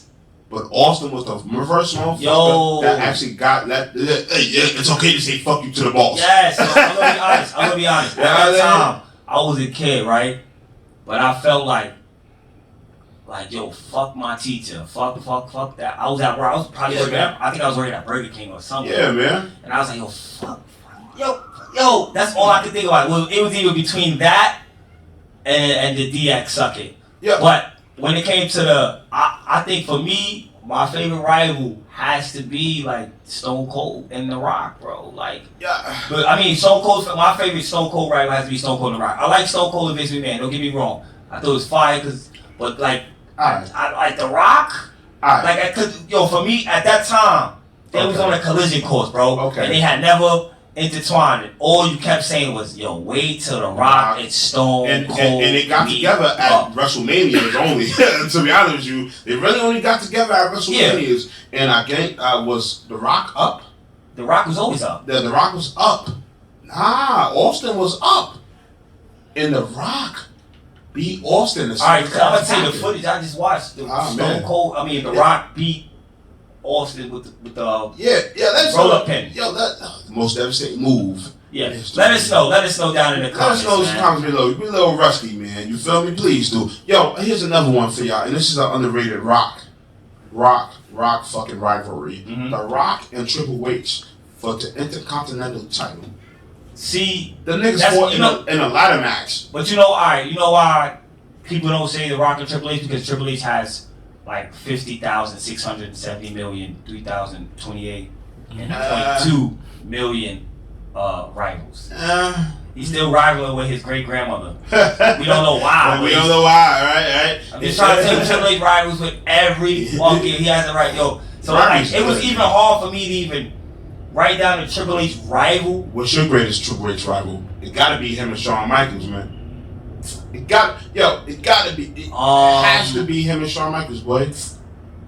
But Austin was the reverse motherfucker that actually got it's okay to say fuck you to the boss. Yes, I'm gonna be honest. At that time, I was a kid, right? But I felt like yo, fuck my teacher, fuck that. I was probably working I think I was working at Burger King or something. Yeah, man. And I was like, yo, fuck, yo, that's all I could think about. It was either between that and the DX suck it. Yeah. But when it came to I think for me, my favorite rival has to be like Stone Cold and The Rock, bro. But I mean, my favorite Stone Cold rival has to be Stone Cold and The Rock. I like Stone Cold and Vince McMahon. Don't get me wrong. I thought it was fire but I like The Rock. For me at that time, they was on a collision course, bro. Okay. And they had never intertwined. All you kept saying was, yo, wait till The Rock and Stone And Cold they got meet together at up. WrestleManias only. To be honest with you, they really only got together at WrestleManias. Yeah. And I think was The Rock up? The Rock was always up. The Rock was up. Nah, Austin was up. And The Rock beat Austin. All right, I'm gonna tell you the footage I just watched. The Rock beat Austin with the roll up pin. Yo, the most devastating move. Yeah, let us know down in the comments. Let us know in the comments below. We're a little rusty, man. You feel me? Please do. Yo, here's another one for y'all, and this is an underrated Rock fucking rivalry. Mm-hmm. The Rock and Triple H for the Intercontinental title. See, the niggas fought in a ladder match. But you know why people don't say The Rock and Triple H? Because Triple H has like 50,670,003,028 and 0.2 million rivals. He's still rivaling with his great grandmother. We don't know why. We don't know why, right? I'm just trying to tell you, Triple H rivals with every fucking. He has the right, yo. So like, it was even hard for me to even write down a Triple H rival. What's your greatest Triple H rival? It gotta be him and Shawn Michaels, man. It has to be him and Shawn Michaels, boy.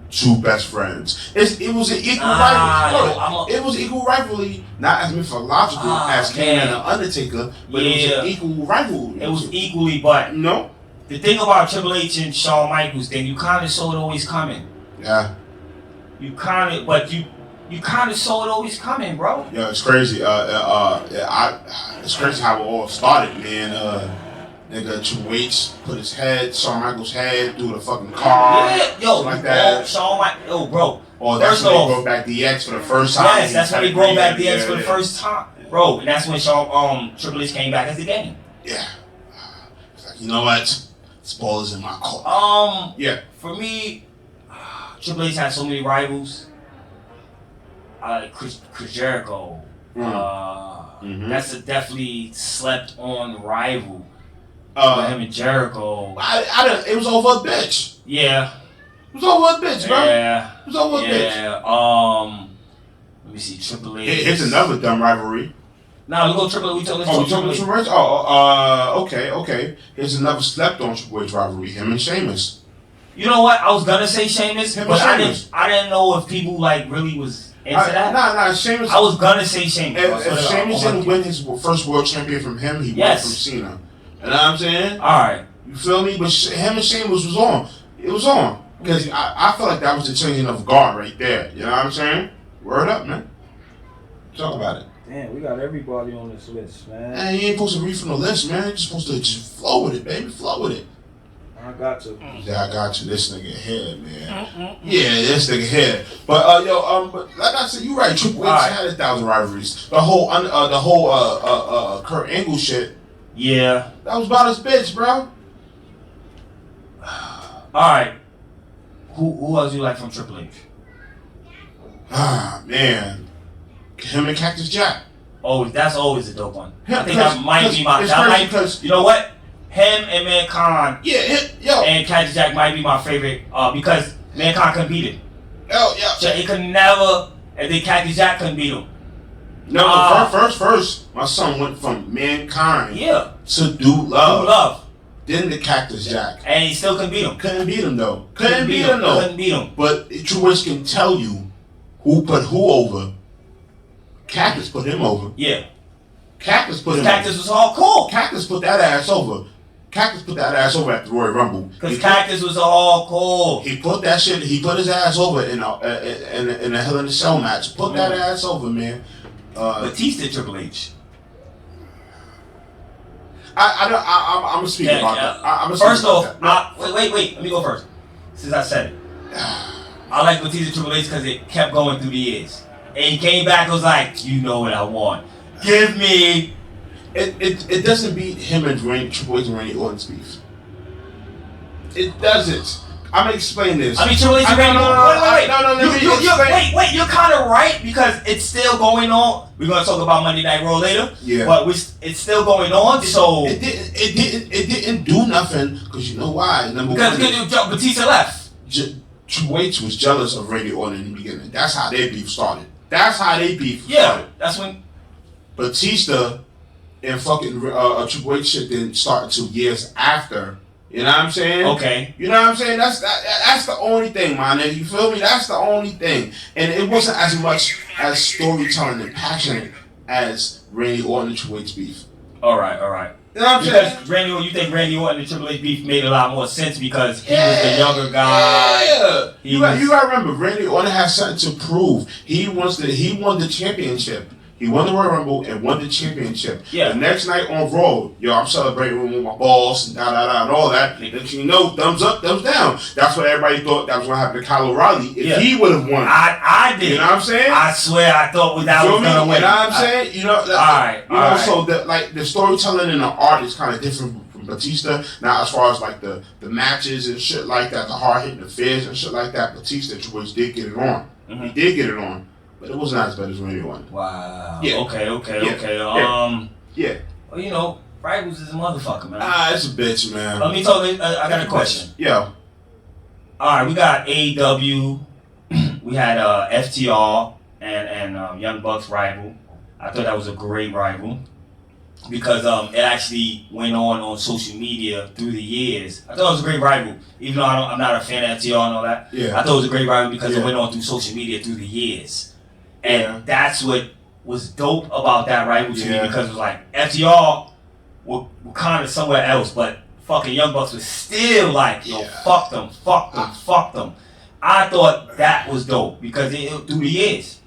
Two best friends. It was an equal rivalry. It was equal rivalry, not as mythological as Kane and the Undertaker, but it was an equal rivalry. It was equally, but no. The thing about Triple H and Shawn Michaels, then you kind of saw it always coming. Yeah. You kind of saw it always coming, bro. Yeah, it's crazy. It's crazy how it all started, man. Nigga, Triple H put his head, Shawn Michaels' head through the fucking car. Yeah, yo, like that. Bro. Or that's when they brought back DX for the first time. Yes, that's when they brought back DX for the first time, bro. And that's when Triple H came back as the game. Yeah. It's like, you know what? This ball is in my court. Yeah. For me, Triple H had so many rivals. Chris Jericho. That's a definitely slept on rival. Him and Jericho. It was over a bitch. Yeah. It was over a bitch, bro. Yeah. It was over a bitch. Let me see, Triple H. Here's another dumb rivalry. Now we go Triple H. We talking Triple H. Okay. Here's another slept on Triple H rivalry. Him and Sheamus. You know what? I was gonna say Sheamus, but I didn't know if people like really was into that. Nah, Sheamus. I was gonna say Sheamus. If Sheamus didn't win his first world champion from him, he won from Cena. You know what I'm saying? Alright. You feel me? But him and Sheamus was on. It was on. Because I feel like that was the changing of guard right there. You know what I'm saying? Word up, man. Talk about it. Damn, we got everybody on this list, man. Man, you ain't supposed to read from the list, man. You're supposed to just flow with it, baby. Flow with it. I got to. Yeah, I got you. This nigga here, man. Yeah, this nigga here. But but like I said, you right. Triple H had 1,000 rivalries. The whole Kurt Angle shit. Yeah. That was about his bitch, bro. Alright. Who else you like from Triple H? Man. Him and Cactus Jack. That's always a dope one. I think that might be my... You know what? Him and Mankind and Cactus Jack might be my favorite because Mankind couldn't beat him. So he could never... And then Cactus Jack couldn't beat him. No, first, my son went from Mankind to Dude Love. Then the Cactus Jack. And he still couldn't beat him. Couldn't beat him, though. Couldn't beat him. But Triple H can tell you who put who over. Cactus put him over. Yeah. Cactus put him Cactus was all cool. Cactus put that ass over. Cactus put that ass over at the Royal Rumble. Because Cactus was all cool. He put that shit, he put his a over in a Hell in a Cell match. Put that ass over, man. Batista Triple H. I'm gonna speak about that. First off, wait. Let me go first. Since I said it, I like Batista Triple H because it kept going through the years, and he came back and was like, "You know what I want? Give me." It doesn't beat him and Triple H and Randy Orton's beef. It doesn't. I'm gonna explain this. I mean, Triple H and Randy Orton. Wait. You're kind of right because it's still going on. We're gonna talk about Monday Night Raw later. Yeah. But it's still going on. So it didn't do nothing because you know why? Because Batista left. Triple H was jealous of Randy Orton in the beginning. That's how their beef started. That's when Batista and fucking Triple H shit didn't start until years after. You know what I'm saying? Okay. You know what I'm saying? That's the only thing, my nigga. You feel me? That's the only thing. And it wasn't as much as storytelling and passionate as Randy Orton and Triple H beef. All right. You know what I'm saying? Because you think Randy Orton and Triple H beef made a lot more sense because he was the younger guy. Yeah. You gotta remember, Randy Orton has something to prove. He won the championship. He won the Royal Rumble and won the championship. Yeah. The next night on Raw, I'm celebrating with my boss and and all that. Next you know, thumbs up, thumbs down. That's what everybody thought that was gonna happen to Kyle O'Reilly if he would have won. I did. You know what I'm saying? I swear I thought that was gonna win. You know what I'm saying? You know, so the storytelling and the art is kind of different from Batista. Now, as far as like the matches and shit like that, the hard hitting affairs and shit like that, Batista did get it on. Mm-hmm. He did get it on. But it wasn't as bad as Randy Orton. Wow. Yeah. Okay. Yeah. Well, you know, Rivals is a motherfucker, man. It's a bitch, man. Let me talk. I got a question. Yeah. All right, we got AEW. We had FTR and Young Bucks rival. I thought that was a great rival because it actually went on social media through the years. I thought it was a great rival, even though I'm not a fan of FTR and all that. Yeah. I thought it was a great rival because it went on through social media through the years. And that's what was dope about that rival to me because it was like FTR were kind of somewhere else, but fucking Young Bucks was still like, yo, fuck them. I thought that was dope because it through the years.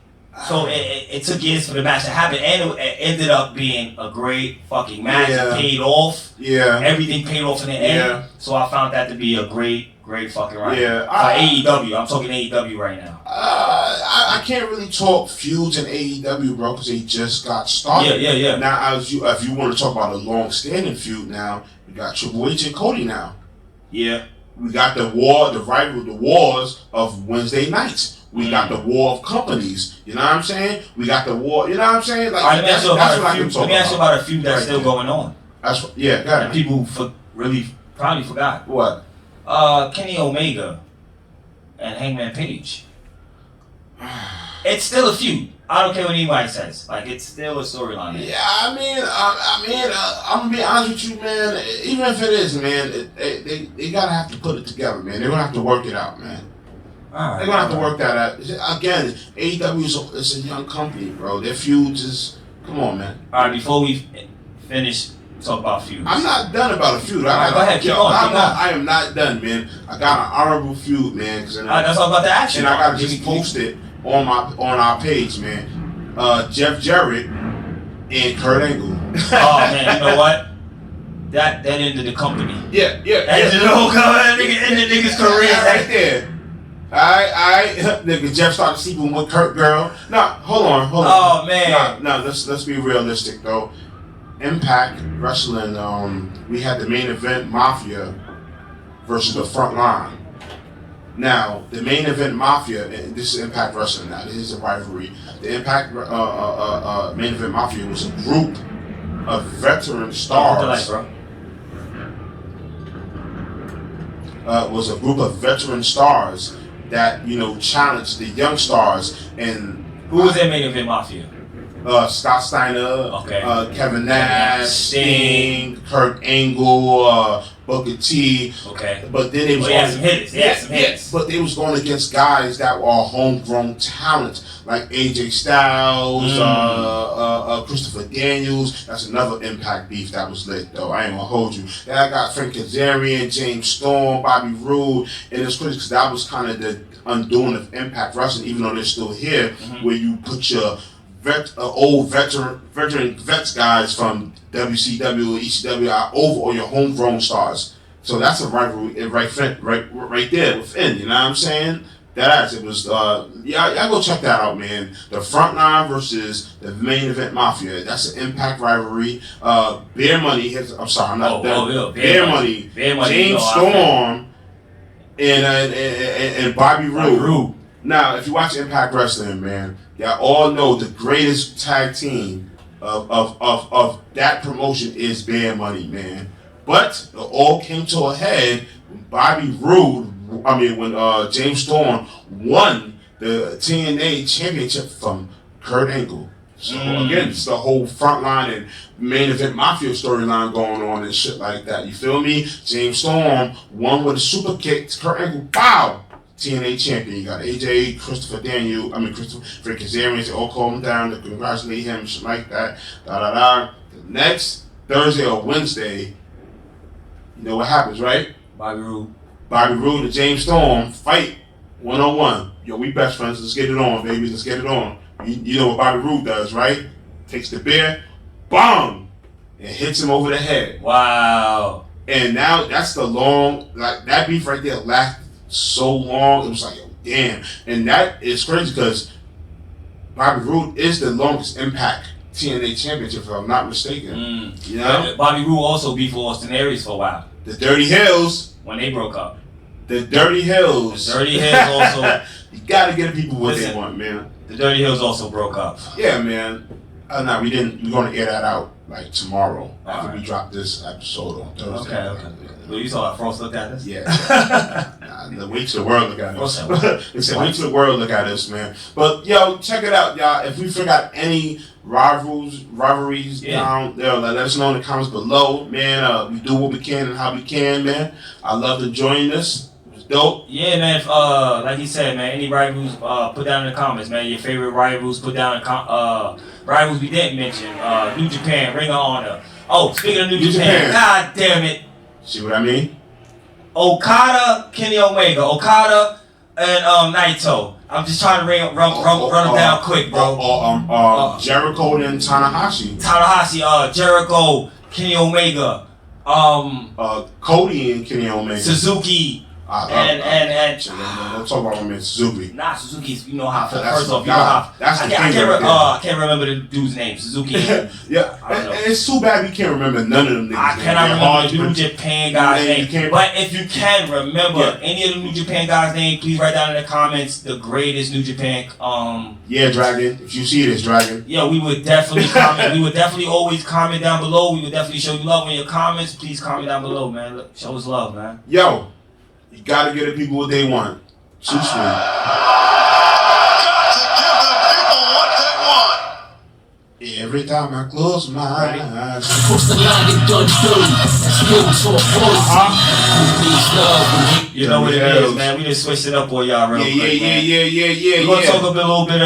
So it took years for the match to happen, and it ended up being a great fucking match. It paid off. Yeah. Everything paid off in the end. Yeah. So I found that to be a great fucking rival. Yeah. AEW. I'm talking AEW right now. I can't really talk feuds in AEW, bro, because they just got started. Yeah. Now, if you want to talk about a long-standing feud, now we got Triple H and Cody now. Yeah. We got the wars of Wednesday nights. We got the war of companies. You know what I'm saying? We got the war. You know what I'm saying? Like, let me ask you about a feud that's right still there. going on. And people really probably forgot. What? Kenny Omega and Hangman Page. It's still a feud. I don't care what anybody says. Like, it's still a storyline. Yeah, I mean, I'm gonna be honest with you, man. Even if it is, man, they gotta have to put it together, man. They're gonna have to work it out, man. They're gonna have to work that out. Again, AEW is a young company, bro. Their feuds is, come on, man. All right, before we finish, talk about feuds. I'm not done about a feud. Go ahead, keep going. I am not done, man. I got an honorable feud, man. That's all about the action. And I gotta just post it on our page, man. Jeff Jarrett and Kurt Angle. Oh man, you know what? That ended the company. Yeah. That ended the whole company. Ended the nigga's career right there. Alright, nigga, Jeff started sleeping with Kurt girl. Nah, hold on. Oh man. Nah, let's be realistic though. Impact Wrestling, we had the main event Mafia versus the Front Line. Now, the main event Mafia, and this is Impact Wrestling now, this is a rivalry. The Impact main event Mafia was a group of veteran stars. Was a group of veteran stars that, challenged the young stars. And who was that main event Mafia? Scott Steiner, Kevin Nash, Sting, Kurt Angle, Booker T. Okay. But then they was had some hits. But they was going against guys that were homegrown talent, like AJ Styles, Christopher Daniels. That's another Impact beef that was lit, though. I ain't gonna hold you. Then I got Frank Kazarian, James Storm, Bobby Roode, and it's crazy because that was kind of the undoing of Impact Wrestling, even though they're still here, where you put your old veteran vets guys from WCW or ECW over all your homegrown stars. So that's a rivalry right there within. You know what I'm saying? It was y'all go check that out, man. The Front Line versus the main event Mafia. That's an Impact rivalry. Bear Money. I'm sorry, I'm not done. Bear Money. James Storm and Bobby Roode. Now, if you watch Impact Wrestling, man, y'all all know the greatest tag team of that promotion is Bear Money, man. But it all came to a head when James Storm won the TNA championship from Kurt Angle. So again, it's the whole front line and main event mafia storyline going on and shit like that. You feel me? James Storm won with a super kick, Kurt Angle, pow! TNA champion. You got AJ, Christopher Kazarian, they all call him down to congratulate him, shit like that. The next Thursday or Wednesday, you know what happens, right? Bobby Roode and James Storm fight 1-on-1. Yo, we best friends. Let's get it on, baby. Let's get it on. You know what Bobby Roode does, right? Takes the beer, bang, and hits him over the head. Wow. And now that's the long, like that beef right there lasted so long. It was like, yo, damn. And that is crazy because Bobby Roode is the longest Impact TNA championship, if I'm not mistaken. You know? Bobby Roode also beefed with Austin Aries for a while. The DirtyHeelz. When they broke up. The DirtyHeelz. The DirtyHeelz also. You gotta give people what they want, man. The DirtyHeelz also broke up. Yeah, man. No, we didn't. We're gonna air that out like tomorrow after we drop this episode on Thursday. Okay. Well, you saw how Frost looked at us? Yeah. Wait till the world look at us. Wait till the world look at us, man. But yo, check it out, y'all. If we forgot any rivalries down there, let us know in the comments below, man. We do what we can and how we can, man. I love to join this. It's dope. Yeah, man. Like he said, man, any rivals, put down in the comments, man. Your favorite rivals, put down in rivals we didn't mention. New Japan, Ring of Honor. Oh, speaking of New Japan, god damn it. See what I mean? Okada, Kenny Omega, Okada, and Naito. I'm just trying to run them down quick, bro. Jericho and Tanahashi, Jericho, Kenny Omega, Cody and Kenny Omega, Suzuki, and don't talk about my man Suzuki. Nah, Suzuki's. You know how. That's I can't remember the dude's name. Suzuki. Yeah, and it's too bad we can't remember none of them niggas. I cannot remember the New Japan guy's name. But if you can remember any of the New Japan guys' name, please write down in the comments the greatest New Japan. Yeah, Dragon. If you see this, Dragon. Yeah, we would definitely comment. We would definitely always comment down below. We would definitely show you love in your comments. Please comment down below, man. Show us love, man. Yo. You gotta give the people what they want. Too sweet. Every time I close my eyes. Cross the line and done dirty. That's Heelz or Who You know what it is, man. We just switched it up for y'all real quick, man. Yeah. We're gonna talk a little bit,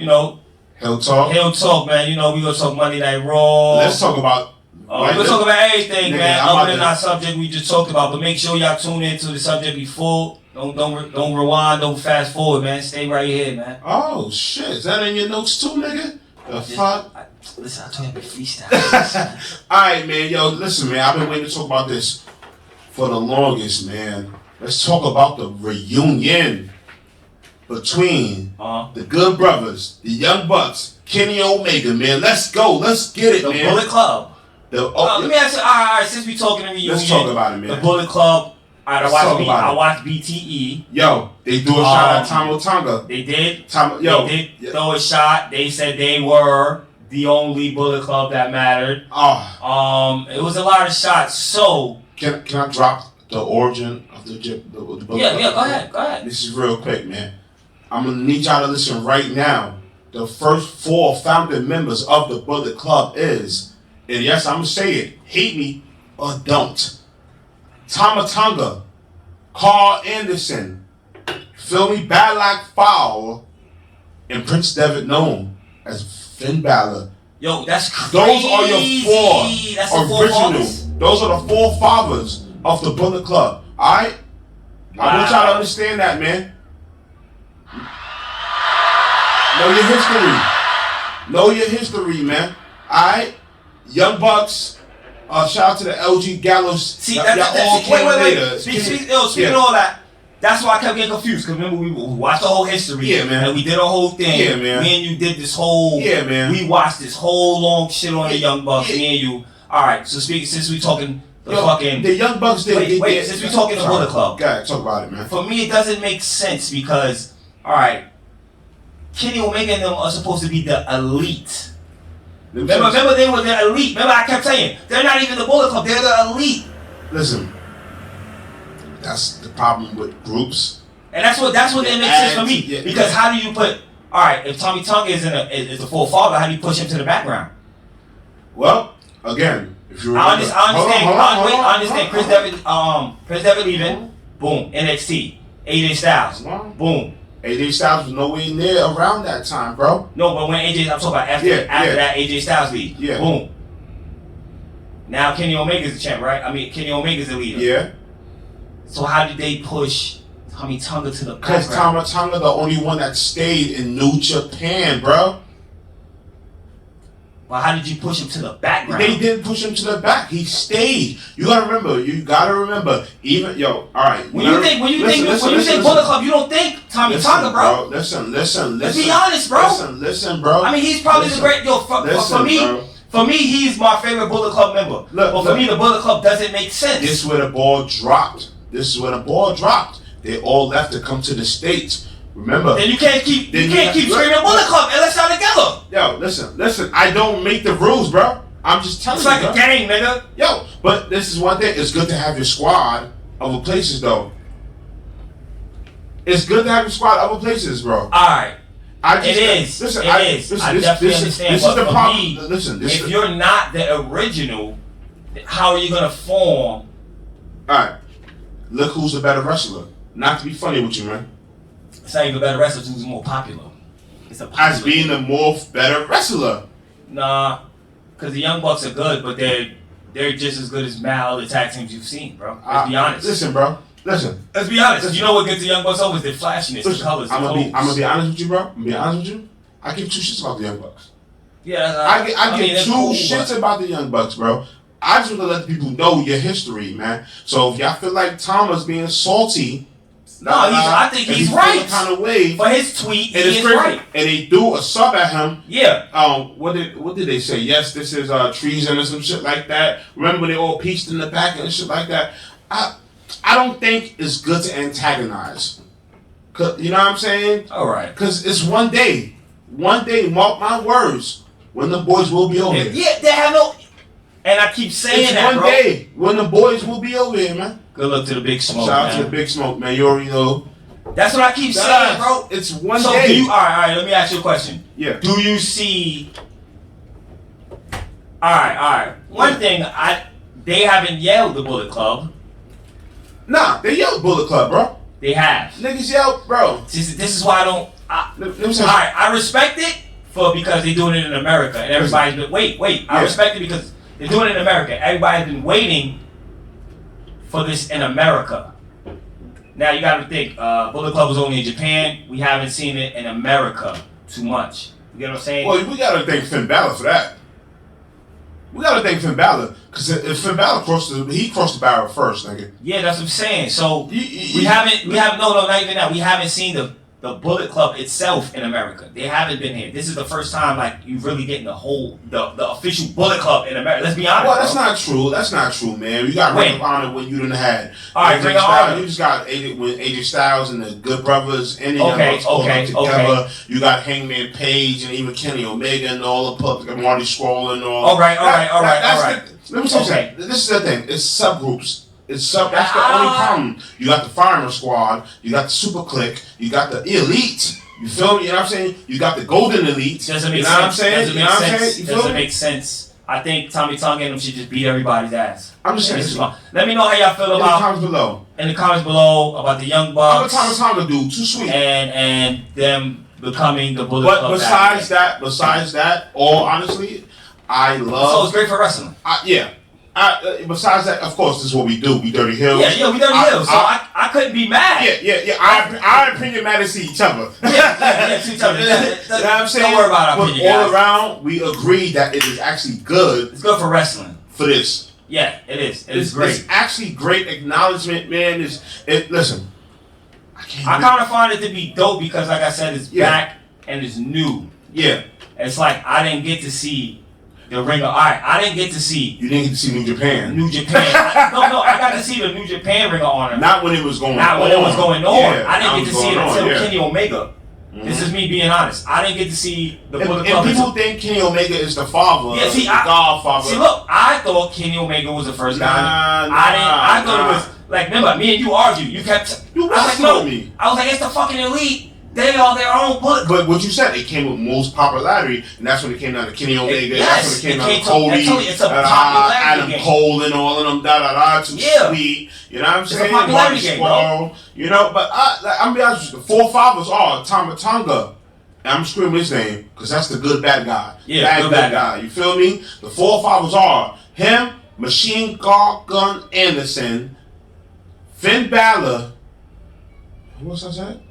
you know. Hill talk, man. You know, we gonna talk Monday Night Raw. Let's talk about. We're gonna talk about everything, man. Other than our subject we just talked about, but make sure y'all tune into the subject before. Don't rewind, don't fast forward, man. Stay right here, man. Oh shit, is that in your notes too, nigga? The fuck? Listen, I told you to be freestyle. Alright, man. Yo, listen, man. I've been waiting to talk about this for the longest, man. Let's talk about the reunion between the Good Brothers, the Young Bucks, Kenny Omega, man. Let's go. Let's get it, man. The Bullet Club. Let me ask you, all right, since we talking reunion, let's talk about it, man. The Bullet Club. I watched BTE. Yo, they do a shot at Tama Tonga. They did. They did throw a shot. They said they were the only Bullet Club that mattered. It was a lot of shots. So can I drop the origin of the Bullet Club? Yeah, go ahead. This is real quick, man. I'm gonna need y'all to listen right now. The first 4 founding members of the Bullet Club is, and yes, I'm gonna say it, hate me or don't. Tama Tonga, Carl Anderson, feel me, Bad Like Foul, and Prince Devitt known as Finn Balor. Yo, that's crazy. Those are your 4 original. Those are the 4 fathers of the Bullet Club. Alright? Wow. I want y'all to understand that, man. Know your history, man. Alright? Young Bucks. Shout out to the LG Gallows. See, wait. Speaking of all that, that's why I kept getting confused. Because remember, we watched the whole history. Yeah, man. And we did a whole thing. Yeah, man. Me and you did this whole. Yeah, man. We watched this whole long shit on the Young Bucks. Me and you. All right. So since we talking the Young Bucks did. Wait. Since we talking the Bullet Club. Go ahead, talk about it, man. For me, it doesn't make sense because, all right, Kenny Omega and them are supposed to be the elite. Remember they were the elite. Remember I kept saying, they're not even the Bullet Club, they're the elite. Listen, that's the problem with groups. And that's what didn't make sense for me. Because how do you put, all right, if Tommy Tonga is a full father, how do you push him to the background? Well, again, if you I remember, understand. Chris Devitt leaving. Boom. NXT. AJ Styles. Boom. AJ Styles was nowhere near around that time, bro. No, but when I'm talking about after that AJ Styles leave. Yeah. Boom. Now Kenny Omega's the champ, right? I mean, Kenny Omega's the leader. Yeah. So how did they push Tommy Tonga to the Because background? Tommy Tonga the only one that stayed in New Japan, bro. Well, how did you push him to the background? They didn't push him to the back. He stayed. You gotta remember. Even all right. When you think Bullet Club, you don't think Tommy Tonga, bro. Listen. Let's be honest, bro. Listen, bro. I mean, he's probably the great. For me, he's my favorite Bullet Club member. But for me, the Bullet Club doesn't make sense. This is where the ball dropped. They all left to come to the States. Remember. Then you can't keep screaming Bullet Club unless y'all together. Yo, listen. I don't make the rules, bro. I'm just telling you. It's like a gang, nigga. Yo, but this is one thing. It's good to have your squad other places, though. It's good to have your squad other places, bro. All right. It is. I definitely understand. This is the problem. Me, if you're not the original, how are you gonna form? All right. Look who's the better wrestler. Not to be funny with you, man. It's not even a better wrestler. Who's more popular? It's a popular as being the more better wrestler. Nah, because the Young Bucks are good, but they're just as good as all the tag teams you've seen, bro. Let's be honest. Listen, bro. Listen. Let's be honest. You know what gets the Young Bucks over is their flashiness, the colors, I'm gonna be honest with you, bro. I'm gonna be honest with you. I give two shits about the Young Bucks. Yeah, I give two shits about the Young Bucks, bro. I just want to let the people know your history, man. So if y'all feel like Thomas being salty, I think he's right. Kind of way for his tweet, he is right. And they do a sub at him. Yeah. What did they say? Yes, this is treason or some shit like that. Remember when they all pieced in the back and shit like that? I don't think it's good to antagonize. You know what I'm saying? All right. Because it's one day. One day, mark my words, when the boys will be over here. Yeah, they have no. And I keep saying it's that, one day when the boys will be over here, man. Good luck to the Big Smoke, Shout out to the Big Smoke, man. You already know. That's what I keep saying, bro. It's one so day. All right, let me ask you a question. Yeah. Do you see... All right. One thing, they haven't yelled the Bullet Club. Nah, they yelled Bullet Club, bro. They have. Niggas yelled, bro. This is why I don't... I respect it because they're doing it in America. And everybody's been... Wait. I respect it because they're doing it in America. Everybody's been waiting for this in America. Now you got to think, Bullet Club was only in Japan. We haven't seen it in America too much. You get what I'm saying? Well, we got to thank Finn Balor for that. We got to thank Finn Balor because if Finn Balor crossed the barrel first, nigga. Yeah, that's what I'm saying. So we haven't not even that. We haven't seen the Bullet Club itself in America. They haven't been here. This is the first time like you really getting the official Bullet Club in America. Let's be honest. Well, that's not true. That's not true, man. You got Ring of Honor when you didn't have. All right, Ring of Honor. You just got AJ Styles and the Good Brothers and the Young Bucks together. You got Hangman Page and even Kenny Omega and all the public, Marty Scurll and all. All right. Let me tell you something. This is the thing. It's subgroups. That's the only problem. You got the Fireman Squad, you got the Super Clique, you got the Elite. You feel me? You know what I'm saying? You got the Golden Elite. Doesn't make sense. You know what I'm saying? Doesn't make sense. I think Tommy Tonga and them should just beat everybody's ass. I'm just saying. Let me know how y'all feel about in the comments below about the Young Bucks. I'm a Tommy Tonga dude. Too sweet. And them becoming the Bullet Club. But besides that, all honestly, I love. So it's great for wrestling. Besides that, of course, this is what we do. We DirtyHeelz. Yeah, we DirtyHeelz. So I couldn't be mad. Yeah. Our opinion matters to each other. Yeah, to each other. You know what I'm saying? Don't worry about our opinion, all around, we agree that it is actually good. It's good for wrestling. For this. Yeah, it is. It is great. It's actually great acknowledgement, man. Listen. I kind of find it to be dope because, like I said, it's back and it's new. Yeah. It's like I didn't get to see the Ring of Honor. I didn't get to see. You didn't get to see New Japan. I got to see the New Japan Ring of Honor. Not when it was going on. Yeah, I didn't get to see it until Kenny Omega. Mm-hmm. This is me being honest. I didn't get to see the Bullet Club. And people think Kenny Omega is the father. Yeah, see, the godfather. See, look, I thought Kenny Omega was the first guy. I thought it was like. Remember, me and you argued. You kept. You I was like, no. me. I was like, it's the fucking Elite. They are their own book. But what you said, it came with most popularity, and that's when it came down to Kenny Omega. That's when it came down to Cody, it's a popularity Adam game. Cole, and all of them. Too sweet. You know what I'm saying? It's a popularity game, bro. You know, but I'm gonna be honest with you. The 4 fathers are Tama Tonga. And I'm screaming his name because that's the good bad guy. Yeah, good bad guy. You feel me? The 4 fathers are him, Machine Gun Anderson, Finn Balor. Who else I said?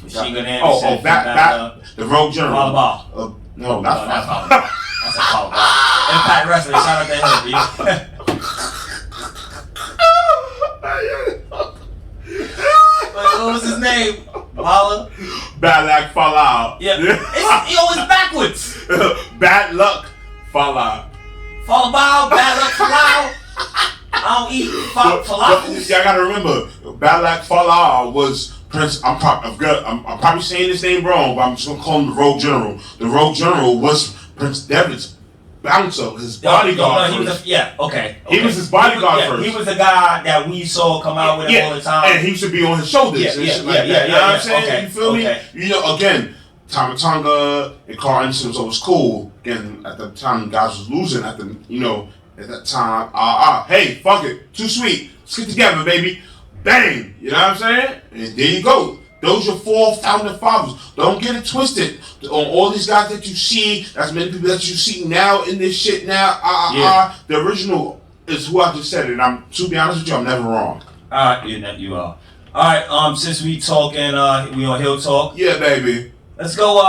Machine Gun Anderson. The Rogue General. Volleyball. No, not volleyball. That's a volleyball. Impact Wrestling. Shout out to him. What was his name? Holla? Bad luck fall out. Yeah. It's backwards. Bad luck fall out. Fall out, bad luck fall out. I don't eat falafels. Y'all gotta remember, Bad luck fall out was Prince. I'm probably saying this name wrong, but I'm just gonna call him the Rogue General. The Rogue General was Prince Devitt's bouncer, his bodyguard. He was his bodyguard first. He was the guy that we saw come out with him all the time. And he should be on his shoulders and shit like that. You know what I'm saying? Okay, you feel me? You know, again, Tama Tonga and Carl Anderson was always cool. Again, at the time, guys was losing at that time. Hey, fuck it. Too sweet. Let's get together, baby. Bang. You know what I'm saying? And there you go. Those are 4 founding fathers. Don't get it twisted. On all these guys that you see, as many people that you see now in this shit now, the original is who I just said it. And to be honest with you, I'm never wrong. Alright, you are. Alright, since we talking, we on Hill Talk. Yeah, baby. Let's go,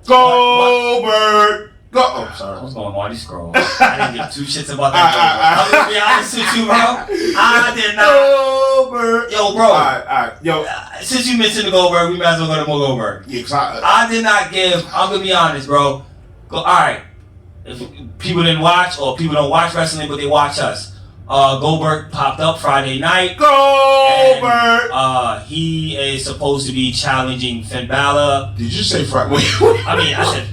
Goldberg. Go. Oh, sorry. What's going on? These scroll. I didn't give 2 shits about that. I'm gonna be honest with you, bro. I did not. Goldberg. Yo, bro. Alright. Yo. Since you mentioned the Goldberg, we might as well go to more Goldberg. Yeah, I did not give. I'm gonna be honest, bro. Alright. If people didn't watch, or people don't watch wrestling, but they watch us. Goldberg popped up Friday night. Goldberg! And, he is supposed to be challenging Finn Balor. Did you say Friday? Wait. I mean, I said...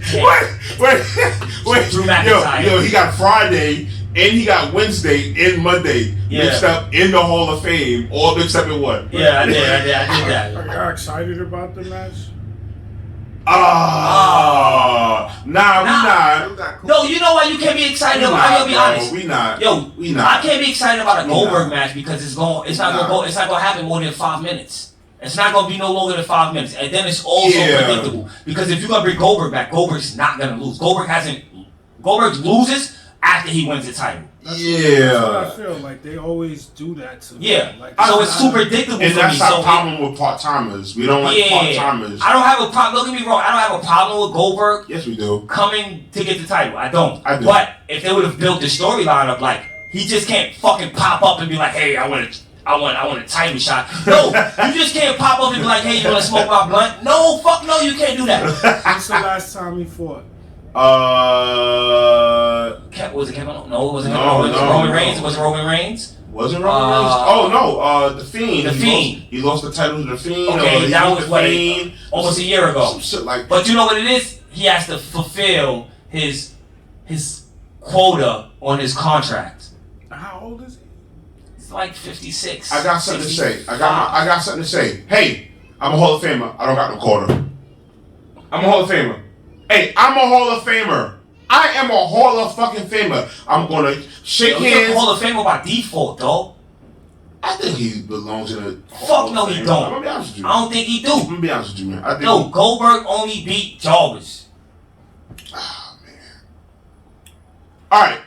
Wait. Drew McIntyre. Yo, he got Friday, and he got Wednesday and Monday mixed up in the Hall of Fame, all mixed up in one. Yeah, I did that. Are y'all excited about the match? We not. No, you know why you can't be excited about? I'm gonna be honest. We not. We not. I can't be excited about a Goldberg match because it's not gonna happen more than 5 minutes. It's not gonna be no longer than 5 minutes, and then it's also predictable. Because if you're gonna bring Goldberg back, Goldberg's not gonna lose. Goldberg loses after he wins the title. That's what I feel like. They always do that to me. Yeah. Like, So it's too predictable for me. And that's our problem with part-timers. We don't like part-timers. I don't have a problem. Don't get me wrong. I don't have a problem with Goldberg. Yes, we do. Coming to get the title. I don't. I do. But if they would have built the storyline up like, he just can't fucking pop up and be like, hey, I want a title shot. No, you just can't pop up and be like, hey, you want to smoke my blunt? No, fuck no, you can't do that. When's the last time he fought? Was it Kevin? No, it wasn't Kevin Owens. Roman Reigns? Was it Roman Reigns? Wasn't Roman Reigns? Oh no, The Fiend. The Fiend. He lost the title to The Fiend. Okay, that was almost a year ago. Some shit like that. But you know what it is? He has to fulfill his quota on his contract. How old is he? It's like 56. I got something to say. I got something to say. Hey, I'm a Hall of Famer. I don't got no quota. I'm a Hall of Famer. Hey, I'm a Hall of Famer. I am a Hall of fucking Famer. I'm gonna shake hands. He's a Hall of Famer by default, though. I think he belongs in a Fuck no, he don't. I'm gonna be honest with you. I don't think he do. I'm gonna be honest with you, man. No, Goldberg only beat Jobbers. Ah, man. All right.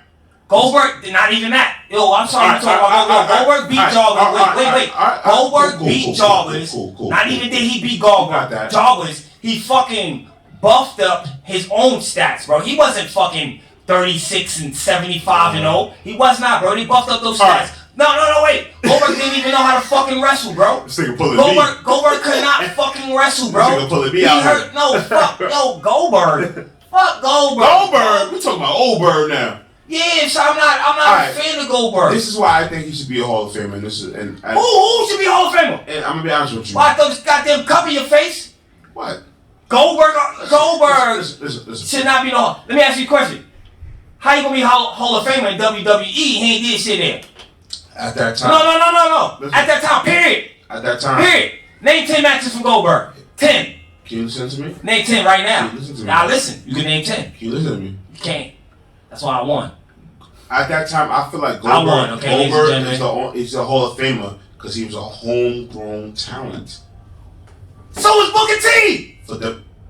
Goldberg, not even that. Yo, I'm sorry. Goldberg beat Jobbers. Wait. Goldberg beat Jobbers. Not even did he beat Goldberg. Jobbers, he fucking buffed up his own stats, bro. He wasn't fucking 36 and 75 and 0. He was not, bro. He buffed up those stats. No, wait. Goldberg didn't even know how to fucking wrestle, bro. This nigga pulling Goldberg could not fucking wrestle, bro. This nigga pulling me he out. hurt. No, fuck. No, Goldberg. Fuck Goldberg. Goldberg? We talking about old Bird now. Yeah, so I'm not a fan of Goldberg. This is why I think he should be a Hall of Famer. Who should be a Hall of Famer? And I'm gonna be honest with you. Why throw this goddamn cup in your face? What? Goldberg Listen. should not be no. Let me ask you a question. How you gonna be Hall of Famer in WWE? He ain't did shit there. At that time. No. Listen. At that time, period. At that time. Period. Name 10 matches from Goldberg. 10. Can you listen to me? Name 10 right now. Can you listen to me? Now listen. You can name 10. Can you listen to me? You can't. That's why I won. At that time, I feel like I won, okay, Goldberg is the Hall of Famer because he was a homegrown talent. So is Booker T.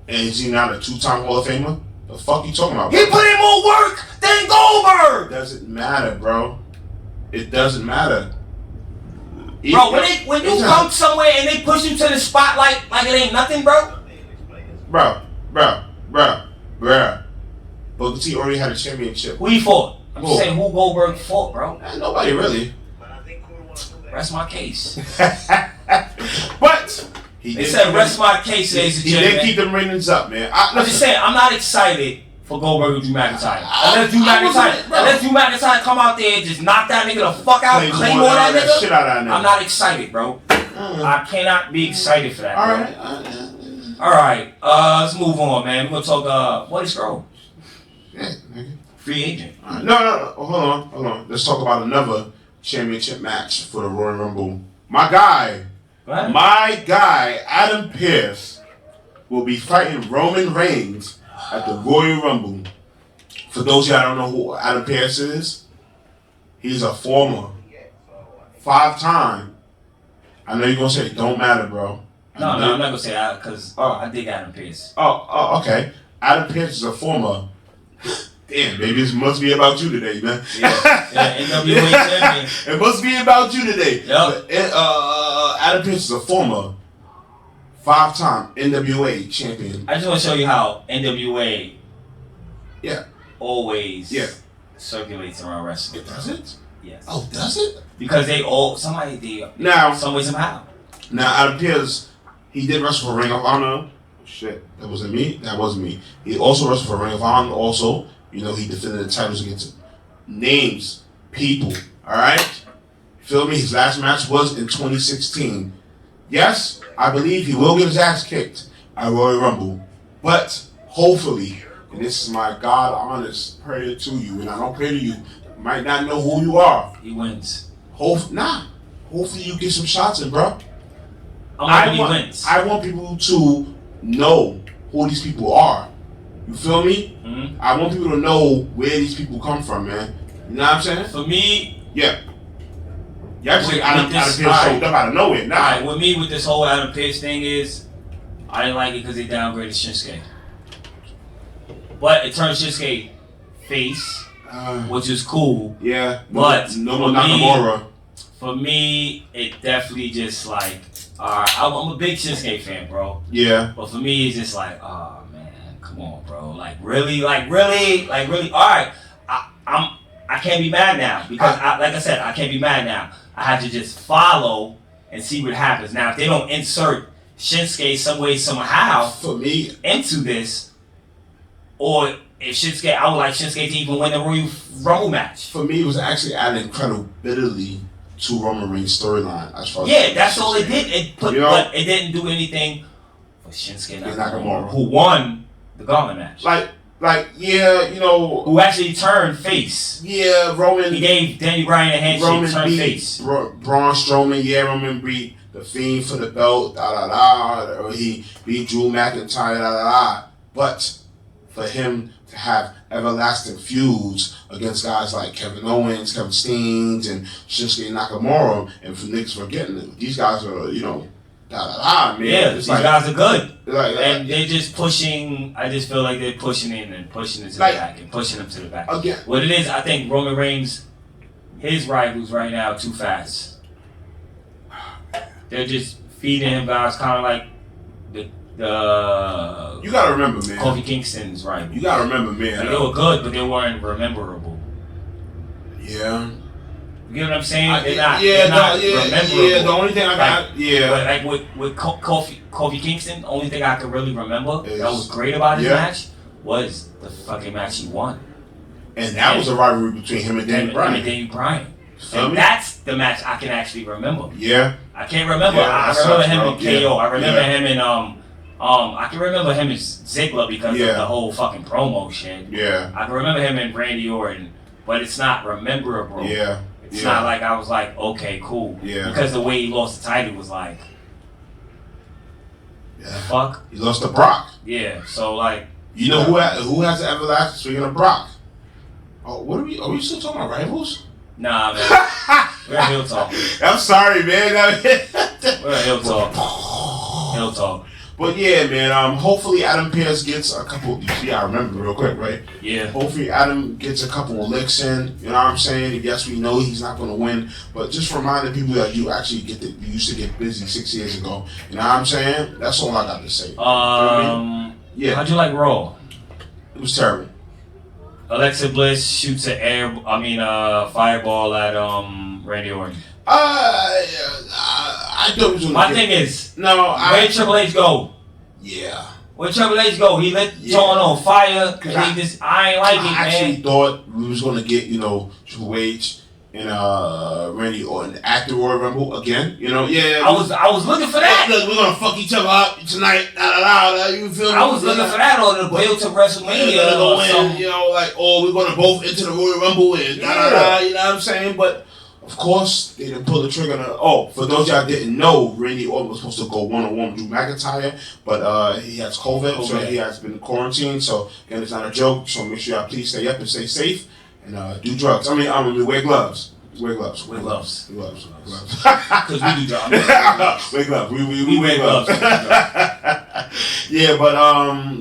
And is he not a 2-time Hall of Famer? The fuck you talking about, bro? He put in more work than Goldberg. It doesn't matter, bro. It doesn't matter. Bro, when you come somewhere and they push you to the spotlight like it ain't nothing, bro. Bro. Booker T already had a championship. Who he fought? I'm just saying who Goldberg fought, bro. Nobody really. Rest my case. But they said rest my case, ladies and gentlemen. He did keep them ratings up, man. I'm just saying, I'm not excited for Goldberg or Drew McIntyre. Unless Drew McIntyre come out there and just knock that nigga the fuck out, claim all that nigga. Shit out of that nigga. I'm not excited, bro. I cannot be excited for that. All right. Let's move on, man. We're gonna talk Buddy Scroll. Yeah, nigga. Free agent. No. Hold on. Let's talk about another championship match for the Royal Rumble. My guy, Adam Pearce, will be fighting Roman Reigns at the Royal Rumble. For those of y'all don't know who Adam Pearce is, he's a former 5-time. I know you're gonna say it don't matter, bro. No, I'm not gonna say that because I dig Adam Pearce. Oh, okay. Adam Pearce is a former. Damn, baby, this must be about you today, man. Yeah, NWA champion. It must be about you today. Yep. Adam Pearce is a former 5-time NWA champion. I just want to show you how NWA always circulates around wrestling. Does it? Yes. Oh, does it? Because some way, somehow. Now, Adam Pearce, he did wrestle for Ring of Honor. Shit, that wasn't me. That wasn't me. He also wrestled for Ring of Honor also. You know, he defended the titles against names, people, all right? Feel me? His last match was in 2016. Yes, I believe he will get his ass kicked at Royal Rumble. But hopefully, and this is my God-honest prayer to you, and I don't pray to you, might not know who you are. He wins. Hopefully you get some shots in, bro. He wins. I want people to know who these people are. You feel me? Mm-hmm. I want people to know where these people come from, man. You know what I'm saying? For me, yeah. Y'all just Adam Pearce showed up out of nowhere. Nah. Alright, with me with this whole Adam Pearce thing is, I didn't like it because they downgraded Shinsuke. But it turned Shinsuke face, which is cool. Yeah. But no more Nakamura. For me, it definitely just like, I'm a big Shinsuke fan, bro. Yeah. But for me, it's just like, oh man, come on, bro. Like really. All right, I can't be mad now because, like I said, I can't be mad now. I have to just follow and see what happens. Now, if they don't insert Shinsuke some way, somehow, for me, into this, or if Shinsuke, I would like Shinsuke to even win the Royal Rumble match. For me, it was actually adding credibility to Roman Reigns' storyline. That's all it did. But it didn't do anything for Shinsuke Nakamura, who won the Gauntlet match. Who actually turned face. Yeah, Roman. He gave Daniel Bryan a handshake, Roman turned beat face. Braun Strowman. Roman beat The Fiend for the belt. Or he beat Drew McIntyre. But for him to have everlasting feuds against guys like Kevin Owens, Kevin Steen, and Shinsuke Nakamura, and for niggas forgetting it, these guys are, man. Yeah, these guys are good. And they're just pushing, I just feel like they're pushing it to the back and pushing them to the back. Again. What it is, I think Roman Reigns, his rivals right now are too fast. They're just feeding him guys kind of like the you gotta remember, man. Kofi Kingston's rivals. You gotta remember, man. Like, they were good, but they weren't rememberable. Yeah. You get what I'm saying? They're not rememberable. Yeah, the only thing I got, Like with Kofi Kingston, the only thing I could really remember that was great about his match was the fucking match he won. And that was a rivalry between him and Daniel Bryan. And that's the match I can actually remember. Yeah. I can't remember. I remember him in KO. I remember him in I can remember him as Ziggler because of the whole fucking promo shit. Yeah. I can remember him in Randy Orton, but it's not rememberable. Yeah. It's not like I was like, okay, cool. Yeah. Because the way he lost the title was like. Yeah. Fuck. He lost to Brock. Yeah. So like. You know who has the everlasting? Speaking of Brock. Oh, are we still talking about rivals? Nah, man. We're at Hill Talk. I'm sorry, man. We're at Hill Talk. Hill Talk. But yeah, man. Hopefully Adam Pearce gets a couple. Yeah, I remember real quick, right? Yeah. Hopefully Adam gets a couple of licks in. You know what I'm saying? Yes, we know he's not going to win, but just reminding people that you actually you used to get busy 6 years ago. You know what I'm saying? That's all I got to say. You know what I mean? Yeah. How'd you like Raw? It was terrible. Alexa Bliss shoots an fireball at Randy Orton. I thought it was My thing is, no. Where Triple H go? Yeah. Where Triple H go? He lit John on fire. And I ain't like it, man. I actually thought we was gonna get Triple H and Randy Orton at the Royal Rumble again. Yeah. I was looking for that. Look, we're gonna fuck each other up tonight. You feel me? I was looking for that on the build to WrestleMania or something. We're gonna both into the Royal Rumble and you know what I'm saying? But of course, they didn't pull the trigger. For those y'all didn't know, Randy Orton was supposed to go one-on-one with Drew McIntyre, but he has COVID, so he has been quarantined. So again, it's not a joke. So make sure y'all please stay up and stay safe and do drugs. I mean, wear gloves. Wear gloves. Wear gloves. Gloves. Because we do drugs. Wear gloves. We wear gloves. Yeah, but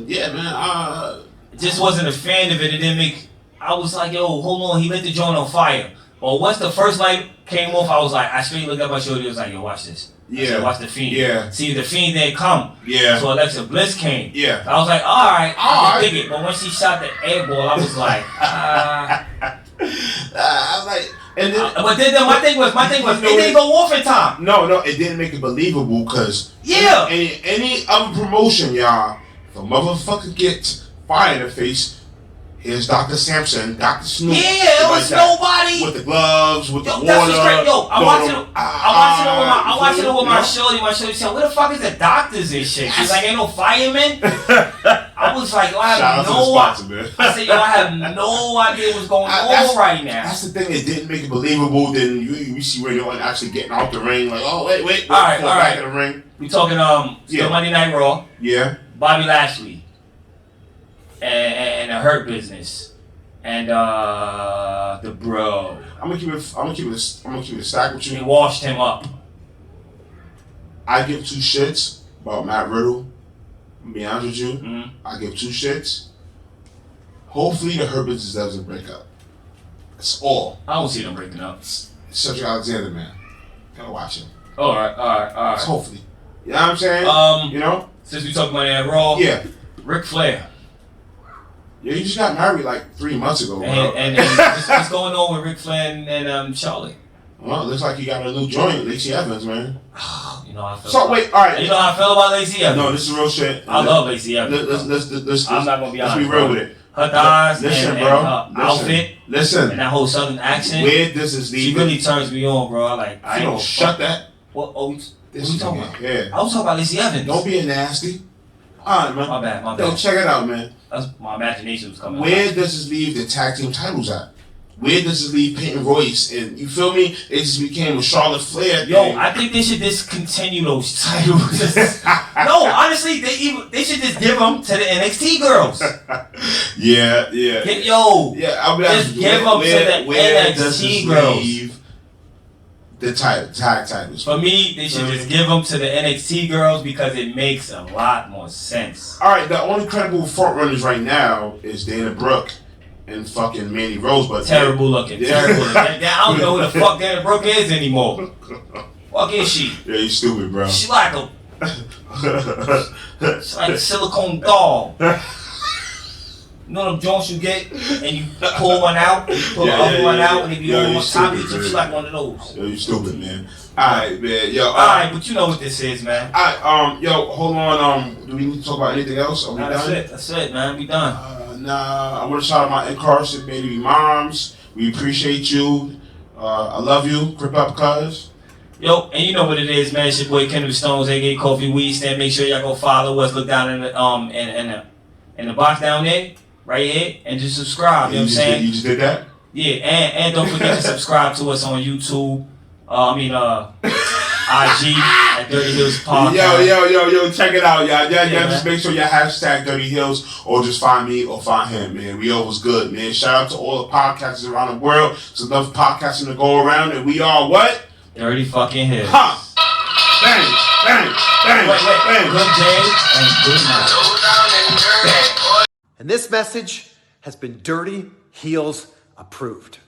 yeah, man. Just wasn't a fan of it. It didn't make. I was like, yo, hold on. He lit the joint on fire. Well, once the first light came off, I was like, I straight looked at my shoulder. It was like, yo, watch this. Yeah. Said, watch the Fiend. Yeah. See, the Fiend didn't come. Yeah. So Alexa Bliss came. Yeah. I was like, all right, I can dig it. But when she shot the air ball, I was like, I was like, and then, but then my thing was, it didn't go off in time. No, it didn't make it believable because any other promotion, y'all, if a motherfucker gets fire in the face, here's Dr. Sampson, Dr. Snoop. Yeah, it was nobody with the gloves, with the water. That's what's great. Yo, I'm watching it with my shorty. My shorty said, "Where the fuck is the doctors and shit?" She's like, "Ain't no firemen." I was like, "Yo, I have no idea." I said, "Yo, I have no idea what's going on right now." That's the thing. It didn't make it believable. Then you see Randy Orton actually getting out the ring, like, "Oh, wait, all right, back in the ring." We talking still Monday Night Raw. Yeah. Bobby Lashley. And the Hurt Business, and the Bro. I'm gonna keep it a stack with you. They washed him up. I give two shits about Matt Riddle. I'm be honest with you. Mm-hmm. I give two shits. Hopefully the Hurt Business doesn't break up. That's all. I don't see them breaking up. Cedric Alexander, man. Gotta watch him. All right. Hopefully. You know what I'm saying? Since we talked about that Raw. Yeah. Ric Flair. Yeah, he just got married like 3 months ago, bro. And what's going on with Ric Flair and Charlotte? Well, it looks like he got a new joint, Lacey Evans, man. You know how I feel. So wait, all right. You know how I feel about Lacey Evans? No, this is real shit. I love Lacey Evans. Let's I'm not gonna be honest. Let's be real with it. Her thighs and her outfit. Listen. And that whole southern accent. Where this is leading. She really turns me on, bro. I don't shut that. What are you talking about? Yeah. I was talking about Lacey Evans. Don't be a nasty. All right, man. My bad. Yo, check it out, man. That's my imagination was coming. Where does this leave the tag team titles at? Where does this leave Peyton Royce? And you feel me? It just became a Charlotte Flair thing. Yo, I think they should discontinue those titles. No, honestly, they should just give them to the NXT girls. Yeah. Yeah, I'll be honest just give them to the NXT girls. Leave the tag titles. For me, they should just give them to the NXT girls because it makes a lot more sense. All right, the only credible front runners right now is Dana Brooke and fucking Mandy Rose, but terrible looking. I don't know who the fuck Dana Brooke is anymore. Fuck is she? Yeah, you stupid, bro. She's like a silicone doll. You know them joints you get and you pull one out, and you pull the other one out, and if you on top of it, she's like one of those. Yo, you stupid, man. Alright, man. Yo, alright, but you know what this is, man. Alright, yo, hold on. Do we need to talk about anything else? Are we done? That's it, man. We done. I want to shout out my incarcerated moms. We appreciate you. I love you. Grip up, cuz. Yo, and you know what it is, man. It's your boy Kendrick Stones, aka Coffee Weed Stand. Make sure y'all go follow us. Look down in the box down there, right here, and just subscribe. You know what I'm saying? You just did that? Yeah, and don't forget to subscribe to us on YouTube. I IG at DirtyHeelz Podcast. Yo, check it out, y'all. Yeah, Yeah, just make sure you hashtag DirtyHeelz or just find me or find him, man. We always good, man. Shout out to all the podcasters around the world. There's enough podcasting to go around, and we are what? Dirty fucking Heelz. Huh. Bang, bang, bang, bang. Good day and good night. And this message has been DirtyHeelz approved.